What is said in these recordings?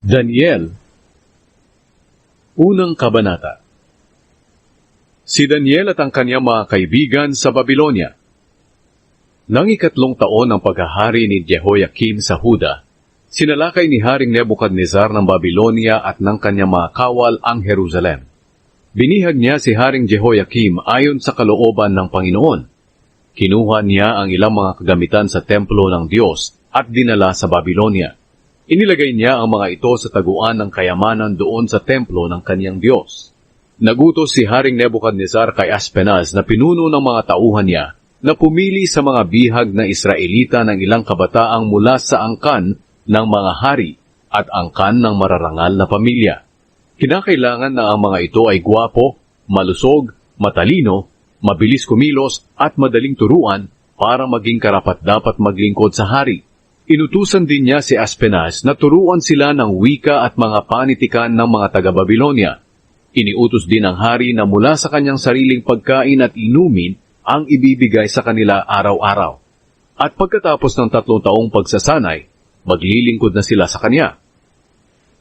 Daniel, Unang Kabanata. Si Daniel at ang kanyang mga kaibigan sa Babylonia. Nang 3 taon ng paghahari ni Jehoiakim sa Huda, sinalakay ni Haring Nebukadnezar ng Babylonia at ng kanyang mga kawal ang Jerusalem. Binihag niya si Haring Jehoiakim ayon sa kalooban ng Panginoon. Kinuha niya ang ilang mga kagamitan sa templo ng Diyos at dinala sa Babylonia. Inilagay niya ang mga ito sa taguan ng kayamanan doon sa templo ng kaniyang Diyos. Nagutos si Haring Nebukadnezar kay Aspenaz na pinuno ng mga tauhan niya na pumili sa mga bihag na Israelita ng ilang kabataang mula sa angkan ng mga hari at angkan ng mararangal na pamilya. Kinakailangan na ang mga ito ay gwapo, malusog, matalino, mabilis kumilos at madaling turuan para maging karapat-dapat maglingkod sa hari. Inutusan din niya si Aspenaz na turuan sila ng wika at mga panitikan ng mga taga-Babylonia. Iniutos din ng hari na mula sa kanyang sariling pagkain at inumin ang ibibigay sa kanila araw-araw. At pagkatapos ng 3 taong pagsasanay, maglilingkod na sila sa kanya.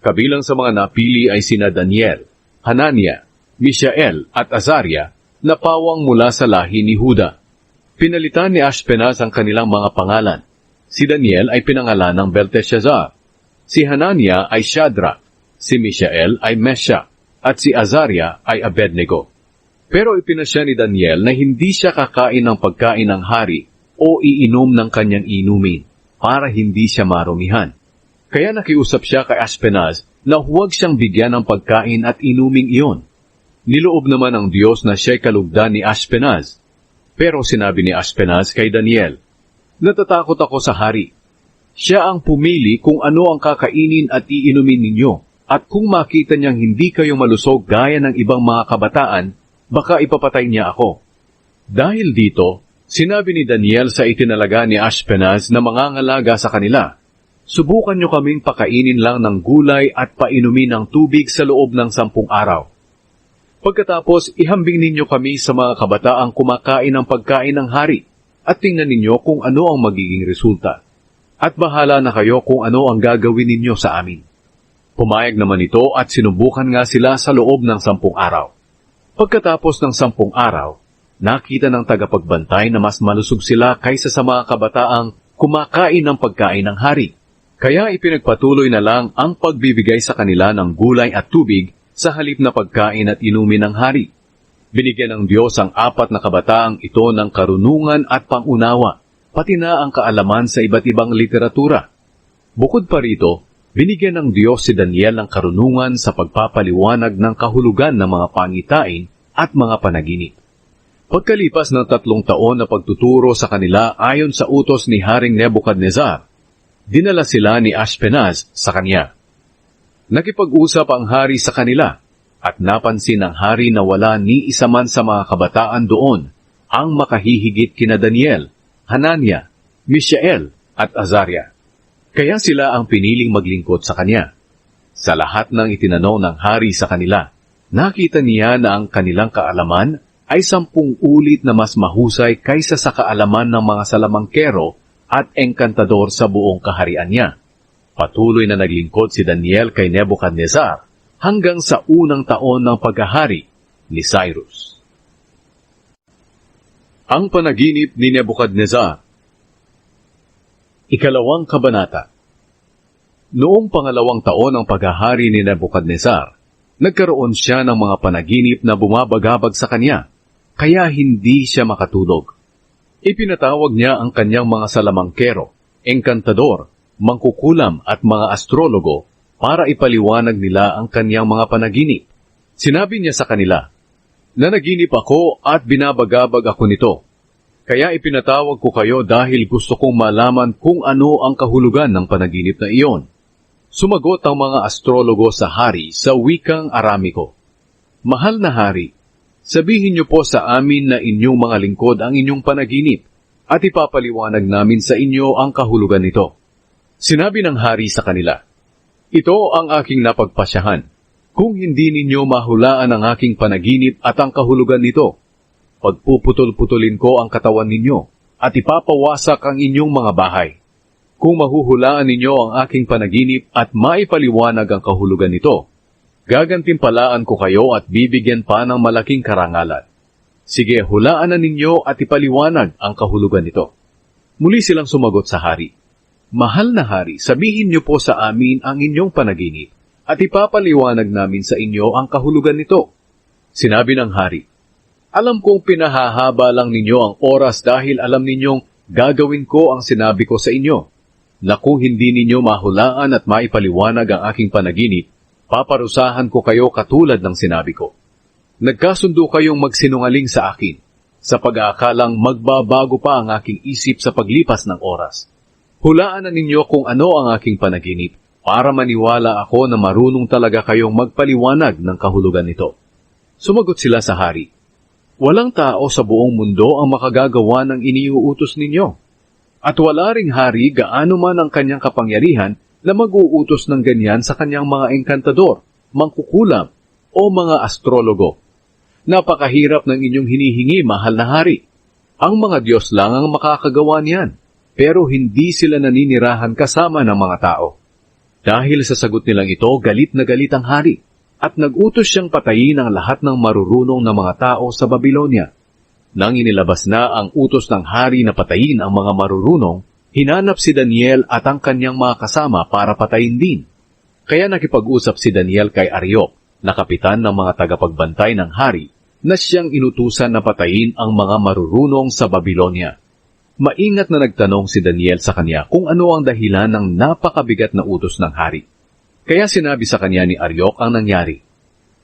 Kabilang sa mga napili ay sina Daniel, Hanania, Mishael at Azaria na pawang mula sa lahi ni Huda. Pinalitan ni Aspenaz ang kanilang mga pangalan. Si Daniel ay pinangalan ng Belteshazzar, si Hanania ay Shadrach, si Mishael ay Meshach, at si Azaria ay Abednego. Pero ipinasya ni Daniel na hindi siya kakain ng pagkain ng hari o iinom ng kanyang inumin para hindi siya marumihan. Kaya nakiusap siya kay Aspenaz na huwag siyang bigyan ng pagkain at inuming iyon. Niloob naman ng Diyos na siya'y kalugdan ni Aspenaz. Pero sinabi ni Aspenaz kay Daniel, "Natatakot ako sa hari. Siya ang pumili kung ano ang kakainin at iinumin ninyo, at kung makita niyang hindi kayo malusog gaya ng ibang mga kabataan, baka ipapatay niya ako." Dahil dito, sinabi ni Daniel sa itinalaga ni Aspenaz na mangangalaga sa kanila, "Subukan niyo kaming pakainin lang ng gulay at painumin ng tubig sa loob ng 10 araw. Pagkatapos, ihambing ninyo kami sa mga kabataang kumakain ng pagkain ng hari, at tingnan ninyo kung ano ang magiging resulta. At bahala na kayo kung ano ang gagawin ninyo sa amin." Pumayag naman ito at sinubukan nga sila sa loob ng 10 araw. Pagkatapos ng 10 araw, nakita ng tagapagbantay na mas malusog sila kaysa sa mga kabataang kumakain ng pagkain ng hari. Kaya ipinagpatuloy na lang ang pagbibigay sa kanila ng gulay at tubig sa halip na pagkain at inumin ng hari. Binigyan ng Diyos ang 4 na kabataang ito ng karunungan at pangunawa, pati na ang kaalaman sa iba't ibang literatura. Bukod pa rito, binigyan ng Diyos si Daniel ng karunungan sa pagpapaliwanag ng kahulugan ng mga pangitain at mga panaginip. Pagkalipas ng 3 taon na pagtuturo sa kanila ayon sa utos ni Haring Nebukadnezar, dinala sila ni Aspenaz sa kanya. Nakipag-usap ang hari sa kanila, at napansin ng hari na wala ni isa man sa mga kabataan doon ang makahihigit kina Daniel, Hanania, Mishael at Azaria. Kaya sila ang piniling maglingkod sa kanya. Sa lahat ng itinanong ng hari sa kanila, nakita niya na ang kanilang kaalaman ay 10 ulit na mas mahusay kaysa sa kaalaman ng mga salamangkero at engkantador sa buong kaharian niya. Patuloy na naglingkod si Daniel kay Nebukadnezar hanggang sa unang taon ng paghahari ni Cyrus. Ang panaginip ni Nebukadnezar. 2 Kabanata. Noong 2 taon ng paghahari ni Nebukadnezar, nagkaroon siya ng mga panaginip na bumabagabag sa kanya, kaya hindi siya makatulog. Ipinatawag niya ang kanyang mga salamangkero, engkantador, mangkukulam at mga astrologo para ipaliwanag nila ang kanyang mga panaginip. Sinabi niya sa kanila, "Nanaginip ako at binabagabag ako nito. Kaya ipinatawag ko kayo dahil gusto kong malaman kung ano ang kahulugan ng panaginip na iyon." Sumagot ang mga astrologo sa hari sa wikang Aramiko, "Mahal na hari, sabihin niyo po sa amin na inyong mga lingkod ang inyong panaginip at ipapaliwanag namin sa inyo ang kahulugan nito." Sinabi ng hari sa kanila, "Ito ang aking napagpasyahan. Kung hindi ninyo mahulaan ang aking panaginip at ang kahulugan nito, pagpuputol-putulin ko ang katawan ninyo at ipapawasak ang inyong mga bahay. Kung mahuhulaan ninyo ang aking panaginip at maipaliwanag ang kahulugan nito, gagantimpalaan ko kayo at bibigyan pa ng malaking karangalan. Sige, hulaan na ninyo at ipaliwanag ang kahulugan nito. Muli silang sumagot sa hari. Mahal na hari, sabihin niyo po sa amin ang inyong panaginip at ipapaliwanag namin sa inyo ang kahulugan nito. Sinabi ng hari, alam kong pinahahaba lang ninyo ang oras dahil alam ninyong gagawin ko ang sinabi ko sa inyo, na kung hindi ninyo mahulaan at maipaliwanag ang aking panaginip, paparusahan ko kayo katulad ng sinabi ko. Nagkasundo kayong magsinungaling sa akin, sa pag-aakalang magbabago pa ang aking isip sa paglipas ng oras. Hulaan na ninyo kung ano ang aking panaginip, para maniwala ako na marunong talaga kayong magpaliwanag ng kahulugan nito. Sumagot sila sa hari, walang tao sa buong mundo ang makagagawa ng iniuutos ninyo. At wala ring hari gaano man ang kanyang kapangyarihan na mag-uutos ng ganyan sa kanyang mga engkantador, mangkukulam, o mga astrologo. Napakahirap ng inyong hinihingi, mahal na hari. Ang mga Diyos lang ang makakagawa niyan, pero hindi sila naninirahan kasama ng mga tao. Dahil sa sagot nilang ito, galit na galit ang hari, at nag-utos siyang patayin ang lahat ng marurunong na mga tao sa Babylonia. Nang inilabas na ang utos ng hari na patayin ang mga marurunong, hinanap si Daniel at ang kanyang mga kasama para patayin din. Kaya nakipag-usap si Daniel kay Ariok, na kapitan ng mga tagapagbantay ng hari, na siyang inutusan na patayin ang mga marurunong sa Babylonia. Maingat na nagtanong si Daniel sa kanya kung ano ang dahilan ng napakabigat na utos ng hari. Kaya sinabi sa kanya ni Ariok ang nangyari.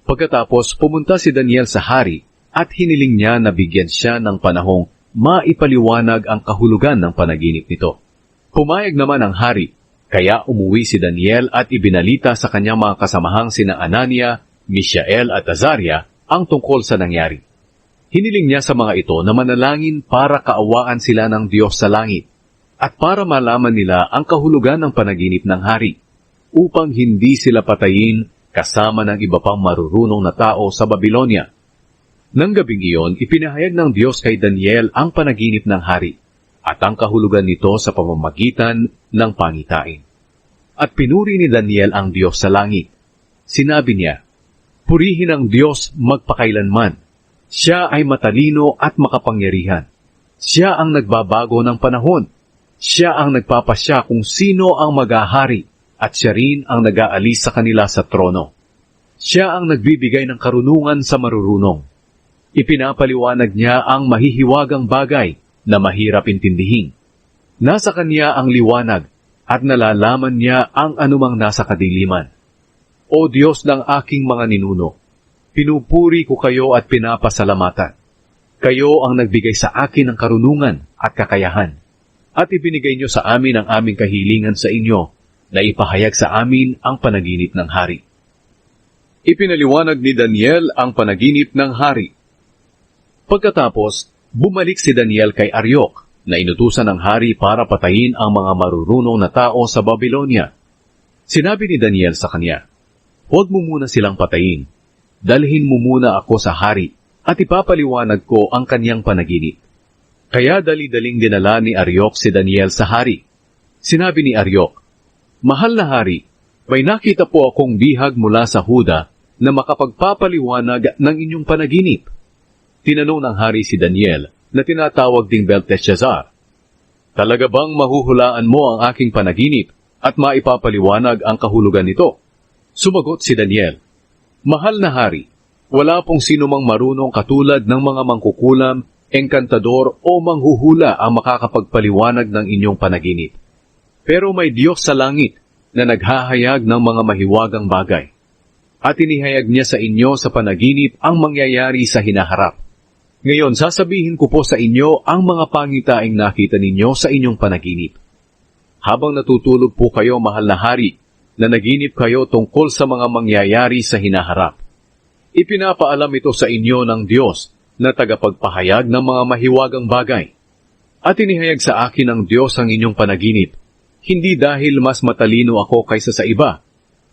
Pagkatapos pumunta si Daniel sa hari, at hiniling niya na bigyan siya ng panahong maipaliwanag ang kahulugan ng panaginip nito. Pumayag naman ang hari, kaya umuwi si Daniel at ibinalita sa kanyang mga kasamahang sina Anania, Mishael at Azaria ang tungkol sa nangyari. Hiniling niya sa mga ito na manalangin para kaawaan sila ng Diyos sa langit at para malaman nila ang kahulugan ng panaginip ng hari, upang hindi sila patayin kasama ng iba pang marurunong na tao sa Babylonia. Nang gabing iyon, ipinahayag ng Diyos kay Daniel ang panaginip ng hari at ang kahulugan nito sa pamamagitan ng pangitain. At pinuri ni Daniel ang Diyos sa langit. Sinabi niya, purihin ang Diyos magpakailanman. Siya ay matalino at makapangyarihan. Siya ang nagbabago ng panahon. Siya ang nagpapasya kung sino ang maghahari at siya rin ang nag-aalis sa kanila sa trono. Siya ang nagbibigay ng karunungan sa marurunong. Ipinapaliwanag niya ang mahihiwagang bagay na mahirap intindihin. Nasa kanya ang liwanag at nalalaman niya ang anumang nasa kadiliman. O Diyos ng aking mga ninuno, pinupuri ko kayo at pinapasalamatan. Kayo ang nagbigay sa akin ng karunungan at kakayahan, at ibinigay niyo sa amin ang aming kahilingan sa inyo na ipahayag sa amin ang panaginip ng hari. Ipinaliwanag ni Daniel ang panaginip ng hari. Pagkatapos, bumalik si Daniel kay Ariok, na inutusan ng hari para patayin ang mga marurunong na tao sa Babylonia. Sinabi ni Daniel sa kanya, huwag mo muna silang patayin. Dalhin mo muna ako sa hari at ipapaliwanag ko ang kanyang panaginip. Kaya dali-daling dinala ni Ariok si Daniel sa hari. Sinabi ni Ariok, mahal na hari, may nakita po akong bihag mula sa Huda na makapagpapaliwanag ng inyong panaginip. Tinanong ng hari si Daniel na tinatawag ding Belteshazzar, talaga bang mahuhulaan mo ang aking panaginip at maipapaliwanag ang kahulugan nito? Sumagot si Daniel, mahal na hari, wala pong sino mang marunong katulad ng mga mangkukulam, engkantador o manghuhula ang makakapagpaliwanag ng inyong panaginip. Pero may Diyos sa langit na naghahayag ng mga mahiwagang bagay. At inihayag niya sa inyo sa panaginip ang mangyayari sa hinaharap. Ngayon, sasabihin ko po sa inyo ang mga pangitaing nakita ninyo sa inyong panaginip. Habang natutulog po kayo, mahal na hari, na naginip kayo tungkol sa mga mangyayari sa hinaharap. Ipinapaalam ito sa inyo ng Diyos na tagapagpahayag ng mga mahiwagang bagay. At inihayag sa akin ng Diyos ang inyong panaginip, hindi dahil mas matalino ako kaysa sa iba,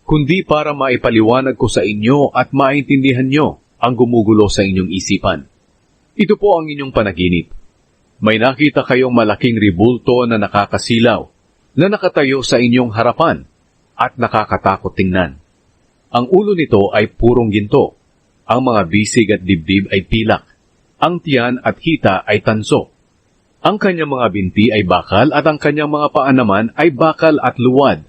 kundi para maipaliwanag ko sa inyo at maintindihan nyo ang gumugulo sa inyong isipan. Ito po ang inyong panaginip. May nakita kayong malaking ribulto na nakakasilaw, na nakatayo sa inyong harapan at nakakatakot tingnan. Ang ulo nito ay purong ginto, ang mga bisig at dibdib ay pilak, ang tiyan at hita ay tanso. Ang kanyang mga binti ay bakal at ang kanyang mga paa naman ay bakal at luwad.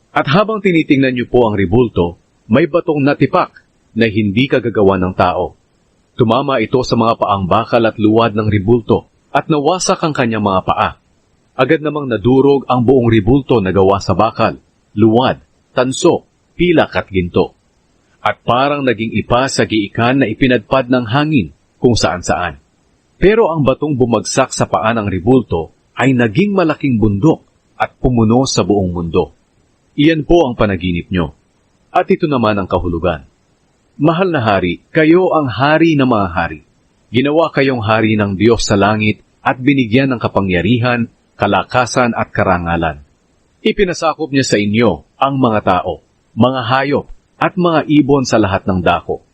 At habang tinitingnan niyo po ang ribulto, may batong natipak na hindi kagagawa ng tao. Tumama ito sa mga paang bakal at luwad ng ribulto at nawasak ang kanyang mga paa. Agad namang nadurog ang buong ribulto na gawa sa bakal, luwad, tanso, pilak at ginto. At parang naging ipa sa giikan na ipinadpad ng hangin kung saan-saan. Pero ang batong bumagsak sa paa ng ribulto ay naging malaking bundok at pumuno sa buong mundo. Iyan po ang panaginip nyo. At ito naman ang kahulugan. Mahal na hari, kayo ang hari ng mga hari. Ginawa kayong hari ng Diyos sa langit at binigyan ng kapangyarihan, kalakasan at karangalan. Ipinasakop niya sa inyo ang mga tao, mga hayop at mga ibon sa lahat ng dako.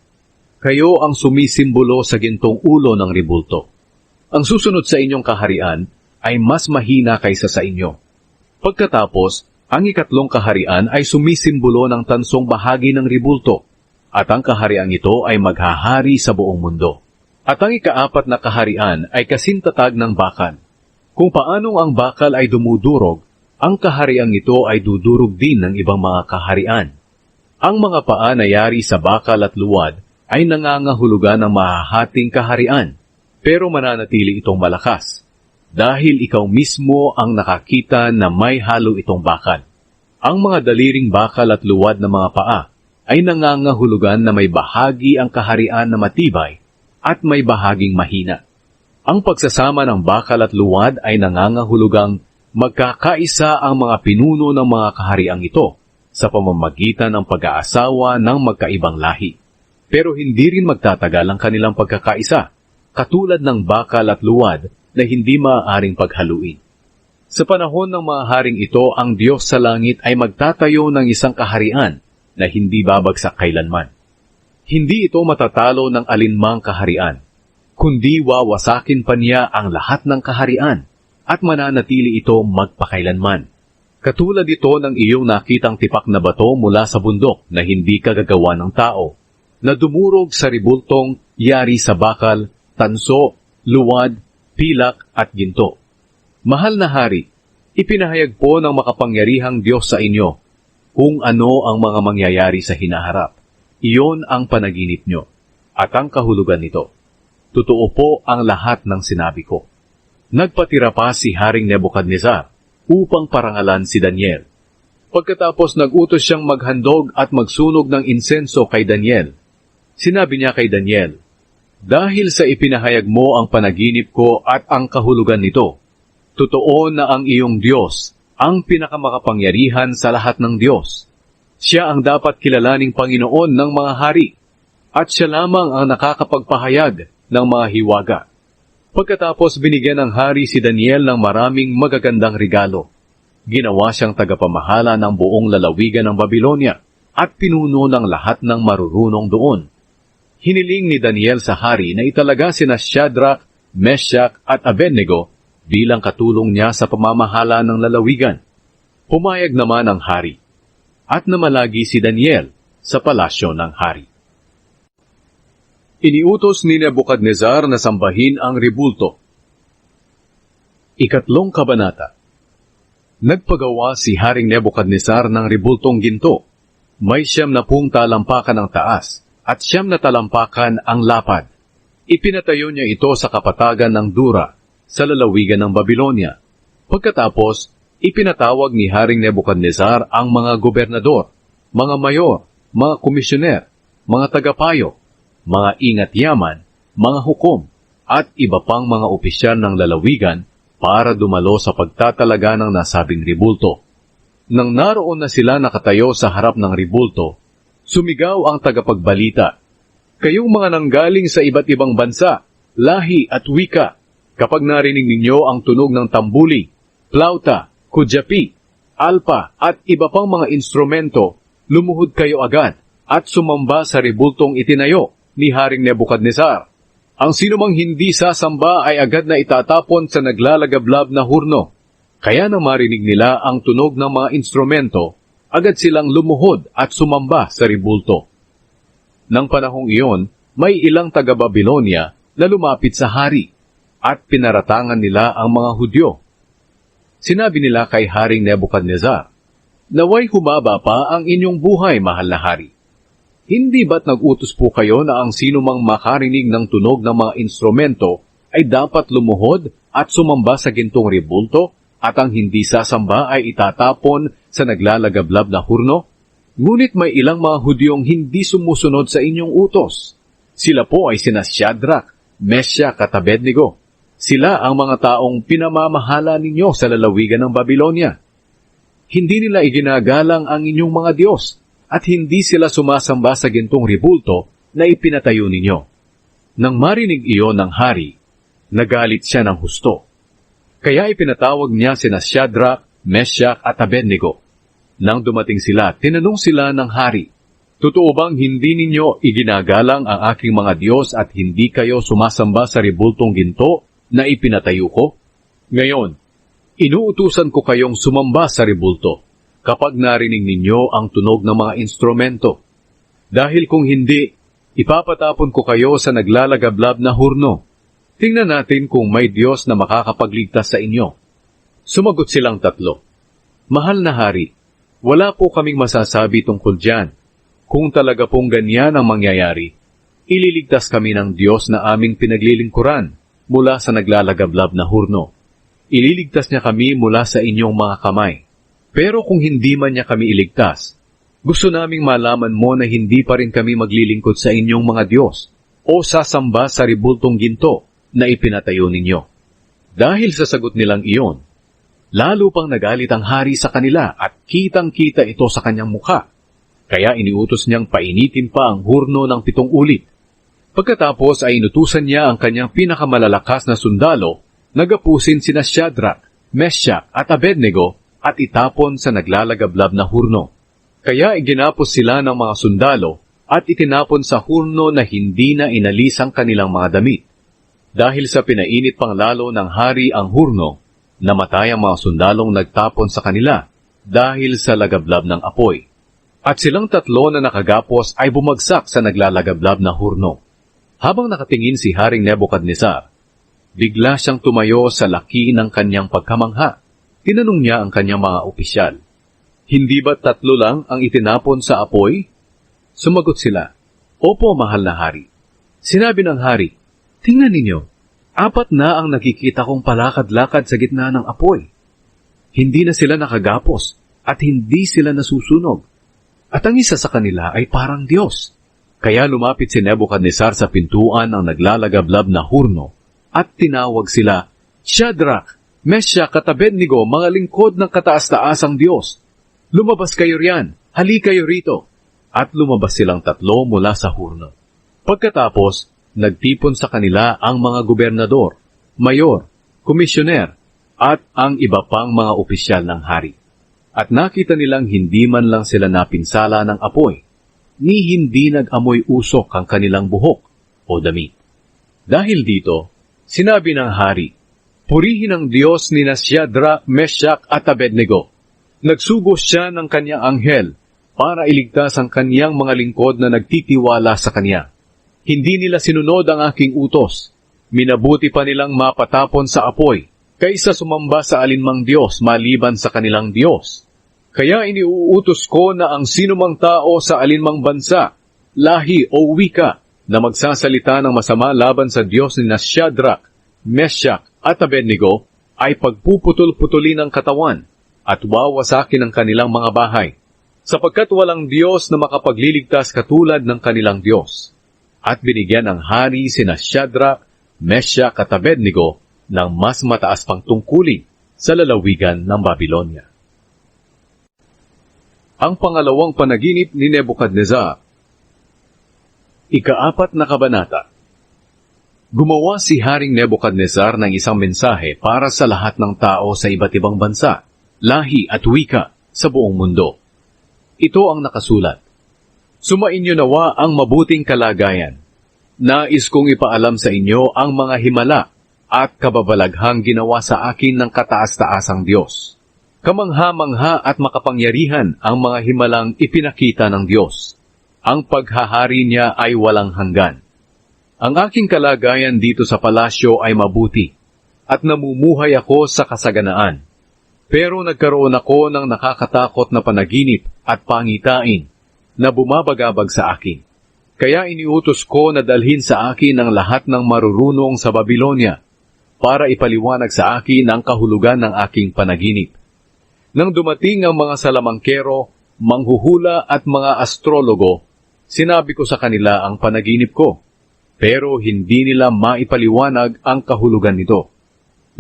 Kayo ang sumisimbolo sa gintong ulo ng ribulto. Ang susunod sa inyong kaharian ay mas mahina kaysa sa inyo. Pagkatapos, ang ikatlong kaharian ay sumisimbolo ng tansong bahagi ng ribulto, at ang kaharian ito ay maghahari sa buong mundo. At ang ikaapat na kaharian ay kasintatag ng bakal. Kung paanong ang bakal ay dumudurog, ang kaharian ito ay dudurog din ng ibang mga kaharian. Ang mga paa na yari sa bakal at luwad ay nangangahulugan ng mahahating kaharian, pero mananatili itong malakas, dahil ikaw mismo ang nakakita na may halo itong bakal. Ang mga daliring bakal at luwad na mga paa ay nangangahulugan na may bahagi ang kaharian na matibay at may bahaging mahina. Ang pagsasama ng bakal at luwad ay nangangahulugang magkakaisa ang mga pinuno ng mga kahariang ito sa pamamagitan ng pag-aasawa ng magkaibang lahi. Pero hindi rin magtatagal ang kanilang pagkakaisa, katulad ng bakal at luwad na hindi maaaring paghaluin. Sa panahon ng mga haring ito, ang Diyos sa langit ay magtatayo ng isang kaharian na hindi babagsak kailanman. Hindi ito matatalo ng alinmang kaharian, kundi wawasakin pa niya ang lahat ng kaharian at mananatili ito magpakailanman. Katulad ito ng iyong nakitang tipak na bato mula sa bundok na hindi kagagawa ng tao, na dumurog sa ribultong yari sa bakal, tanso, luwad, pilak at ginto. Mahal na hari, ipinahayag po ng makapangyarihang Diyos sa inyo kung ano ang mga mangyayari sa hinaharap. Iyon ang panaginip nyo at ang kahulugan nito. Totoo po ang lahat ng sinabi ko. Nagpatira pa si Haring Nebukadnezar upang parangalan si Daniel. Pagkatapos nagutos siyang maghandog at magsunog ng insenso kay Daniel. Sinabi niya kay Daniel, "Dahil sa ipinahayag mo ang panaginip ko at ang kahulugan nito, totoo na ang iyong Diyos, ang pinakamakapangyarihan sa lahat ng Diyos. Siya ang dapat kilalaning Panginoon ng mga hari, at siya lamang ang nakakapagpahayag ng mga hiwaga." Pagkatapos binigyan ng hari si Daniel ng maraming magagandang regalo. Ginawa siyang tagapamahala ng buong lalawigan ng Babylonia at pinuno ng lahat ng marurunong doon. Hiniling ni Daniel sa hari na italaga sina Shadrach, Meshach at Abednego bilang katulong niya sa pamamahala ng lalawigan. Pumayag naman ang hari, at namalagi si Daniel sa palasyo ng hari. Iniutos ni Nebukadnezar na sambahin ang ribulto. Ikatlong kabanata. Nagpagawa si Haring Nebukadnezar ng ribultong ginto. May 90 talampakan ang taas at 9 talampakan ang lapad. Ipinatayo niya ito sa kapatagan ng Dura, sa lalawigan ng Babylonia. Pagkatapos, ipinatawag ni Haring Nebukadnezar ang mga gobernador, mga mayor, mga komisyoner, mga tagapayo, mga ingat-yaman, mga hukom, at iba pang mga opisyal ng lalawigan para dumalo sa pagtatalaga ng nasabing ribulto. Nang naroon na sila nakatayo sa harap ng ribulto, sumigaw ang tagapagbalita, "Kayong mga nanggaling sa iba't ibang bansa, lahi at wika, kapag narinig ninyo ang tunog ng tambuli, plauta, kudyapi, alpa at iba pang mga instrumento, lumuhod kayo agad at sumamba sa ribultong itinayo ni Haring Nebukadnezar. Ang sinumang hindi sasamba ay agad na itatapon sa naglalagablab na hurno. Kaya nang marinig nila ang tunog ng mga instrumento, agad silang lumuhod at sumamba sa ribulto. Nang panahong iyon, may ilang taga-Babilonia na lumapit sa hari at pinaratangan nila ang mga Hudyo. Sinabi nila kay Haring Nebukadnezar, "Naway humaba pa ang inyong buhay, mahal na hari. Hindi ba't nag-utos po kayo na ang sino mang makarinig ng tunog ng mga instrumento ay dapat lumuhod at sumamba sa gintong ribulto at ang hindi sasamba ay itatapon sa naglalagablab na hurno? Ngunit may ilang mga Hudyong hindi sumusunod sa inyong utos. Sila po ay sina Shadrach, Meshach at Abednego. Sila ang mga taong pinamamahala ninyo sa lalawigan ng Babilonia. Hindi nila iginagalang ang inyong mga Diyos at hindi sila sumasamba sa gintong ribulto na ipinatayo ninyo." Nang marinig iyon ng hari, nagalit siya ng husto. Kaya ipinatawag niya sina Shadrach, Meshach at Abednego. Nang dumating sila, tinanong sila ng hari, "Totoo bang hindi ninyo iginagalang ang aking mga Diyos at hindi kayo sumasamba sa ribultong ginto na ipinatayo ko? Ngayon, inuutusan ko kayong sumamba sa ribulto kapag narinig ninyo ang tunog ng mga instrumento. Dahil kung hindi, ipapatapon ko kayo sa naglalagablab na hurno. Tingnan natin kung may Diyos na makakapagligtas sa inyo." Sumagot silang tatlo, "Mahal na hari, wala po kaming masasabi tungkol diyan. Kung talaga pong ganyan ang mangyayari, ililigtas kami ng Diyos na aming pinaglilingkuran mula sa naglalagablab na hurno. Ililigtas niya kami mula sa inyong mga kamay. Pero kung hindi man niya kami iligtas, gusto naming malaman mo na hindi pa rin kami maglilingkod sa inyong mga Diyos o sasamba sa ribultong ginto na ipinatayo ninyo." Dahil sa sagot nilang iyon, lalo pang nagalit ang hari sa kanila at kitang-kita ito sa kanyang mukha. Kaya iniutos niyang painitin pa ang hurno ng 7 ulit. Pagkatapos ay inutusan niya ang kanyang pinakamalalakas na sundalo na gapusin sina Shadrach, Meshach at Abednego at itapon sa naglalagablab na hurno. Kaya iginapos sila ng mga sundalo at itinapon sa hurno na hindi na inalis ang kanilang mga damit. Dahil sa pinainit pang lalo ng hari ang hurno, namatay ang mga sundalong nagtapon sa kanila dahil sa lagablab ng apoy. At silang tatlo na nakagapos ay bumagsak sa naglalagablab na hurno. Habang nakatingin si Haring Nebukadnezar, bigla siyang tumayo sa laki ng kanyang pagkamangha. Tinanong niya ang kanyang mga opisyal, "Hindi ba 3 lang ang itinapon sa apoy?" Sumagot sila, "Opo, mahal na hari." Sinabi ng hari, "Tingnan ninyo, 4 na ang nakikita kong palakad-lakad sa gitna ng apoy. Hindi na sila nakagapos at hindi sila nasusunog. At ang isa sa kanila ay parang Diyos." Kaya lumapit si Nebukadnezar sa pintuan ng naglalagablab na hurno at tinawag sila, "Shadrach, Meshach at Abednego, mga lingkod ng kataas-taasang Diyos. Lumabas kayo riyan, hali kayo rito." At lumabas silang 3 mula sa hurno. Pagkatapos, nagtipon sa kanila ang mga gobernador, mayor, komisyoner, at ang iba pang mga opisyal ng hari. At nakita nilang hindi man lang sila napinsala ng apoy, ni hindi nag-amoy usok ang kanilang buhok o damit. Dahil dito, sinabi ng hari, "Purihin ang Diyos ni Shadrach, Meshach at Abednego. Nagsugos siya ng kanyang anghel para iligtas ang kanyang mga lingkod na nagtitiwala sa kanya. Hindi nila sinunod ang aking utos. Minabuti pa nilang mapatapon sa apoy kaysa sumamba sa alinmang Diyos maliban sa kanilang Diyos. Kaya iniuutos ko na ang sinumang tao sa alinmang bansa, lahi o wika na magsasalita ng masama laban sa Diyos ni Shadrach, Meshach at Abednego ay pagpuputol-putulin ng katawan at wawasakin ang kanilang mga bahay, sapagkat walang Diyos na makapagliligtas katulad ng kanilang Diyos." At binigyan ng hari sina Shadrach, Meshach at Abednego ng mas mataas pang tungkulin sa lalawigan ng Babilonia. Ang pangalawang panaginip ni Nebukadnezar. Ika-4 na kabanata. Gumawa si Haring Nebukadnezar ng isang mensahe para sa lahat ng tao sa iba't ibang bansa, lahi at wika sa buong mundo. Ito ang nakasulat. Sumainyo nawa ang mabuting kalagayan. Nais kong ipaalam sa inyo ang mga himala at kababalaghang ginawa sa akin ng kataas-taasang Diyos. Kamangha-mangha at makapangyarihan ang mga himalang ipinakita ng Diyos. Ang paghahari niya ay walang hanggan. Ang aking kalagayan dito sa palasyo ay mabuti, at namumuhay ako sa kasaganaan. Pero nagkaroon ako ng nakakatakot na panaginip at pangitain na bumabagabag sa akin. Kaya iniutos ko na dalhin sa akin ang lahat ng marurunong sa Babylonia para ipaliwanag sa akin ang kahulugan ng aking panaginip. Nang dumating ang mga salamangkero, manghuhula at mga astrologo, sinabi ko sa kanila ang panaginip ko, pero hindi nila maipaliwanag ang kahulugan nito.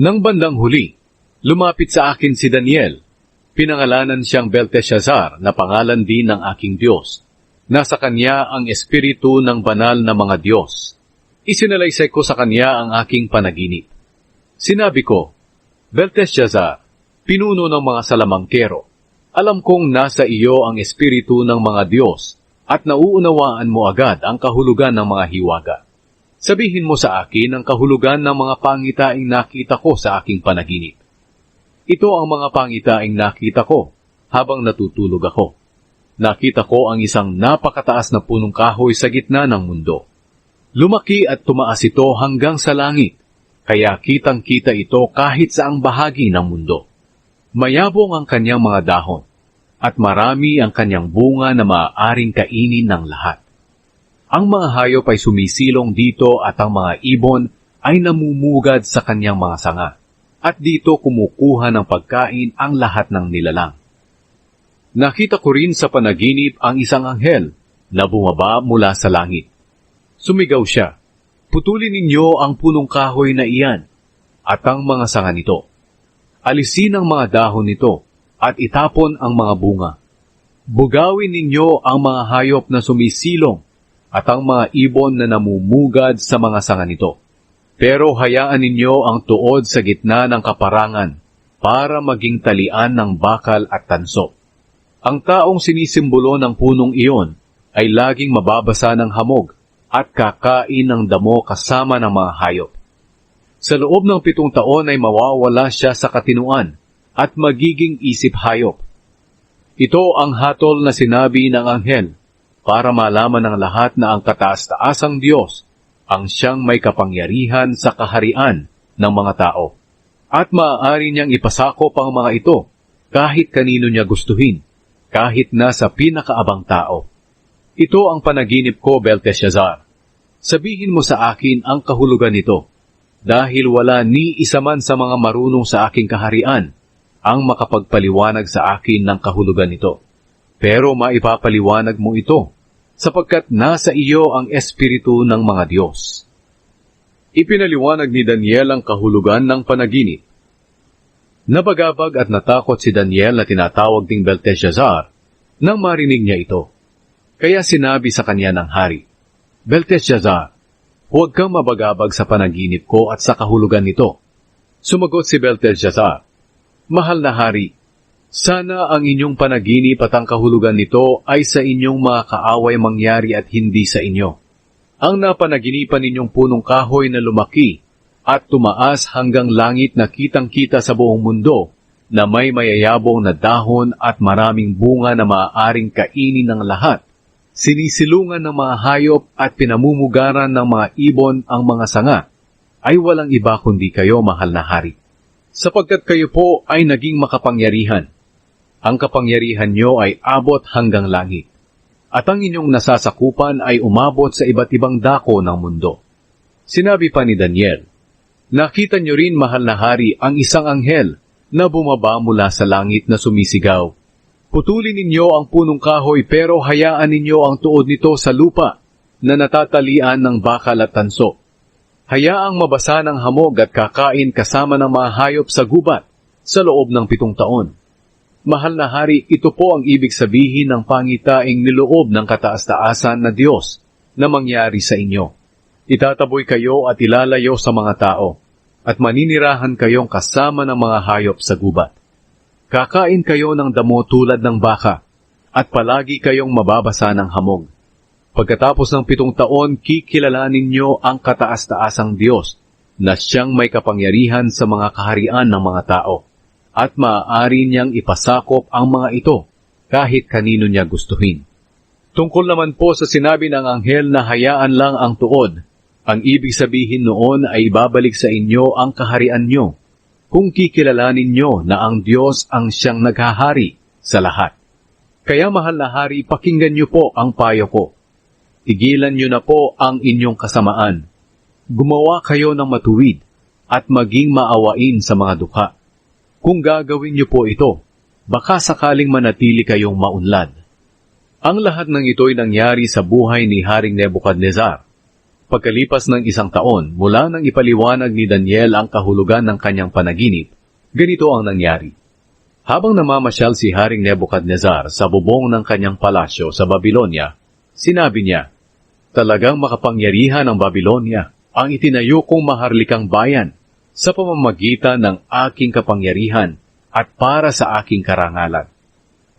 Nang bandang huli, lumapit sa akin si Daniel. Pinangalanan siyang Belteshazzar na pangalan din ng aking Diyos. Nasa kanya ang espiritu ng banal na mga Diyos. Isinalaysay ko sa kanya ang aking panaginip. Sinabi ko, Belteshazzar, pinuno ng mga salamangkero, alam kong nasa iyo ang espiritu ng mga Diyos at nauunawaan mo agad ang kahulugan ng mga hiwaga. Sabihin mo sa akin ang kahulugan ng mga pangitaing nakita ko sa aking panaginip. Ito ang mga pangitaing nakita ko habang natutulog ako. Nakita ko ang isang napakataas na punong kahoy sa gitna ng mundo. Lumaki at tumaas ito hanggang sa langit, kaya kitang-kita ito kahit saang bahagi ng mundo. Mayabong ang kanyang mga dahon, at marami ang kanyang bunga na maaaring kainin ng lahat. Ang mga hayop ay sumisilong dito at ang mga ibon ay namumugad sa kanyang mga sanga, at dito kumukuha ng pagkain ang lahat ng nilalang. Nakita ko rin sa panaginip ang isang anghel na bumaba mula sa langit. Sumigaw siya, "Putulin ninyo ang punong kahoy na iyan at ang mga sanga nito. Alisin ang mga dahon nito at itapon ang mga bunga. Bugawin ninyo ang mga hayop na sumisilong at ang mga ibon na namumugad sa mga sanga nito. Pero hayaan ninyo ang tuod sa gitna ng kaparangan para maging talian ng bakal at tanso. Ang taong sinisimbolo ng punong iyon ay laging mababasa ng hamog at kakain ng damo kasama ng mga hayop. Sa loob ng 7 taon ay mawawala siya sa katinuan at magiging isip hayop. Ito ang hatol na sinabi ng anghel para malaman ng lahat na ang kataas-taasang Diyos ang siyang may kapangyarihan sa kaharian ng mga tao. At maaari niyang ipasakop ang mga ito kahit kanino niya gustuhin, kahit nasa pinakaabang tao. Ito ang panaginip ko, Belteshazzar. Sabihin mo sa akin ang kahulugan nito, dahil wala ni isa man sa mga marunong sa aking kaharian ang makapagpaliwanag sa akin ng kahulugan nito. Pero maipapaliwanag mo ito, sapagkat nasa iyo ang espiritu ng mga Diyos." Ipinaliwanag ni Daniel ang kahulugan ng panaginip. Nabagabag at natakot si Daniel na tinatawag ding Belteshazzar nang marinig niya ito. Kaya sinabi sa kanya ng hari, "Belteshazzar, huwag kang mabagabag sa panaginip ko at sa kahulugan nito." Sumagot si Belteshazzar, "Mahal na hari, sana ang inyong panaginip at ang kahulugan nito ay sa inyong mga kaaway mangyari at hindi sa inyo. Ang napanaginipan ninyong punong kahoy na lumaki at tumaas hanggang langit na kitang-kita sa buong mundo na may mayayabong na dahon at maraming bunga na maaaring kainin ng lahat. Sinisilungan ng mga hayop at pinamumugaran ng mga ibon ang mga sanga, ay walang iba kundi kayo, mahal na hari. Sapagkat kayo po ay naging makapangyarihan. Ang kapangyarihan nyo ay abot hanggang langit, at ang inyong nasasakupan ay umabot sa iba't ibang dako ng mundo." Sinabi pa ni Daniel, "Nakita nyo rin, mahal na hari, ang isang anghel na bumaba mula sa langit na sumisigaw, 'Putulin ninyo ang punong kahoy pero hayaan ninyo ang tuod nito sa lupa na natatalian ng bakal at tanso. Hayaang mabasa ng hamog at kakain kasama ng mga hayop sa gubat sa loob ng 7 taon. Mahal na hari, ito po ang ibig sabihin ng pangitaing niloob ng kataas-taasan na Diyos na mangyari sa inyo. Itataboy kayo at ilalayo sa mga tao, at maninirahan kayong kasama ng mga hayop sa gubat. Kakain kayo ng damo tulad ng baka, at palagi kayong mababasa ng hamog. Pagkatapos ng 7 taon, kikilalanin nyo ang kataas-taasang Diyos, na siyang may kapangyarihan sa mga kaharian ng mga tao at maaari niyang ipasakop ang mga ito kahit kanino niya gustuhin. Tungkol naman po sa sinabi ng anghel na hayaan lang ang tuod, ang ibig sabihin noon ay ibabalik sa inyo ang kaharian nyo kung kikilalanin nyo na ang Diyos ang siyang naghahari sa lahat. Kaya mahal na hari, pakinggan nyo po ang payo ko. Tigilan nyo na po ang inyong kasamaan. Gumawa kayo ng matuwid at maging maawain sa mga dukha. Kung gagawin nyo po ito, baka sakaling manatili kayong maunlad. Ang lahat ng ito'y nangyari sa buhay ni Haring Nebuchadnezzar. Pagkalipas ng 1 taon mula nang ipaliwanag ni Daniel ang kahulugan ng kanyang panaginip, ganito ang nangyari. Habang namamasyal si Haring Nebuchadnezzar sa bubong ng kanyang palasyo sa Babylonia, sinabi niya, "Talagang makapangyarihan ang Babylonia, ang itinayo kong maharlikang bayan, sa pamamagitan ng aking kapangyarihan at para sa aking karangalan."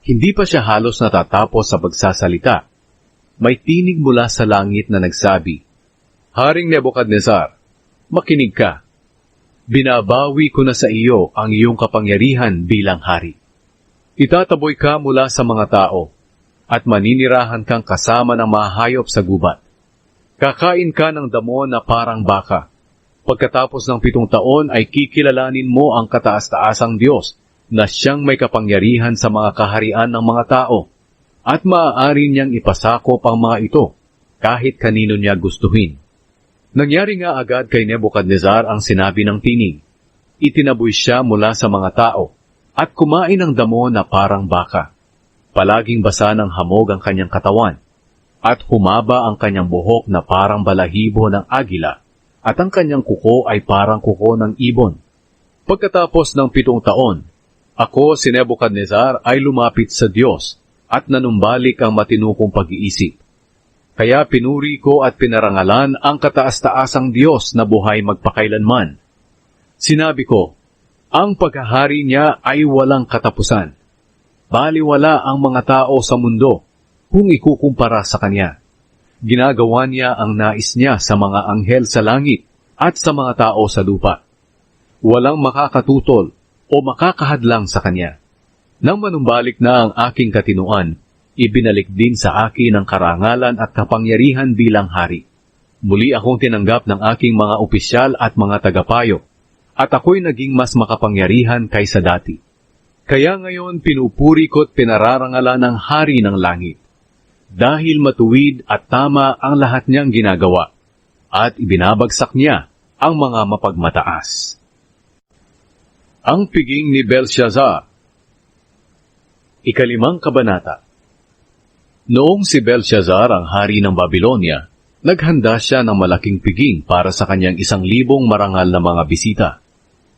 Hindi pa siya halos natatapos sa pagsasalita. May tinig mula sa langit na nagsabi, "Haring Nebuchadnezzar, makinig ka. Binabawi ko na sa iyo ang iyong kapangyarihan bilang hari. Itataboy ka mula sa mga tao, at maninirahan kang kasama ng mga hayop sa gubat. Kakain ka ng damo na parang baka. Pagkatapos ng 7 taon ay kikilalanin mo ang kataas-taasang Diyos na siyang may kapangyarihan sa mga kaharian ng mga tao, at maaari niyang ipasakop ang mga ito kahit kanino niya gustuhin." Nangyari nga agad kay Nebuchadnezzar ang sinabi ng tinig. Itinaboy siya mula sa mga tao at kumain ng damo na parang baka. Palaging basa ng hamog ang kanyang katawan at humaba ang kanyang buhok na parang balahibo ng agila at ang kanyang kuko ay parang kuko ng ibon. Pagkatapos ng 7 taon, ako si Nebuchadnezzar ay lumapit sa Diyos at nanumbalik ang matinukong pag-iisip. Kaya pinuri ko at pinarangalan ang kataas-taasang Diyos na buhay magpakailanman. Sinabi ko, ang paghahari niya ay walang katapusan. Baliwala ang mga tao sa mundo kung ikukumpara sa Kanya. Ginagawa niya ang nais niya sa mga anghel sa langit at sa mga tao sa lupa. Walang makakatutol o makakahadlang sa Kanya. Nang manumbalik na ang aking katinuan, ibinalik din sa akin ang karangalan at kapangyarihan bilang hari. Muli akong tinanggap ng aking mga opisyal at mga tagapayo, at ako'y naging mas makapangyarihan kaysa dati. Kaya ngayon pinupuri ko't pinararangalan ng hari ng langit, dahil matuwid at tama ang lahat niyang ginagawa, at ibinabagsak niya ang mga mapagmataas. Ang piging ni Belshazzar. 5 Kabanata. Noong si Belshazzar ang hari ng Babylonia, naghanda siya ng malaking piging para sa kanyang 1,000 marangal na mga bisita.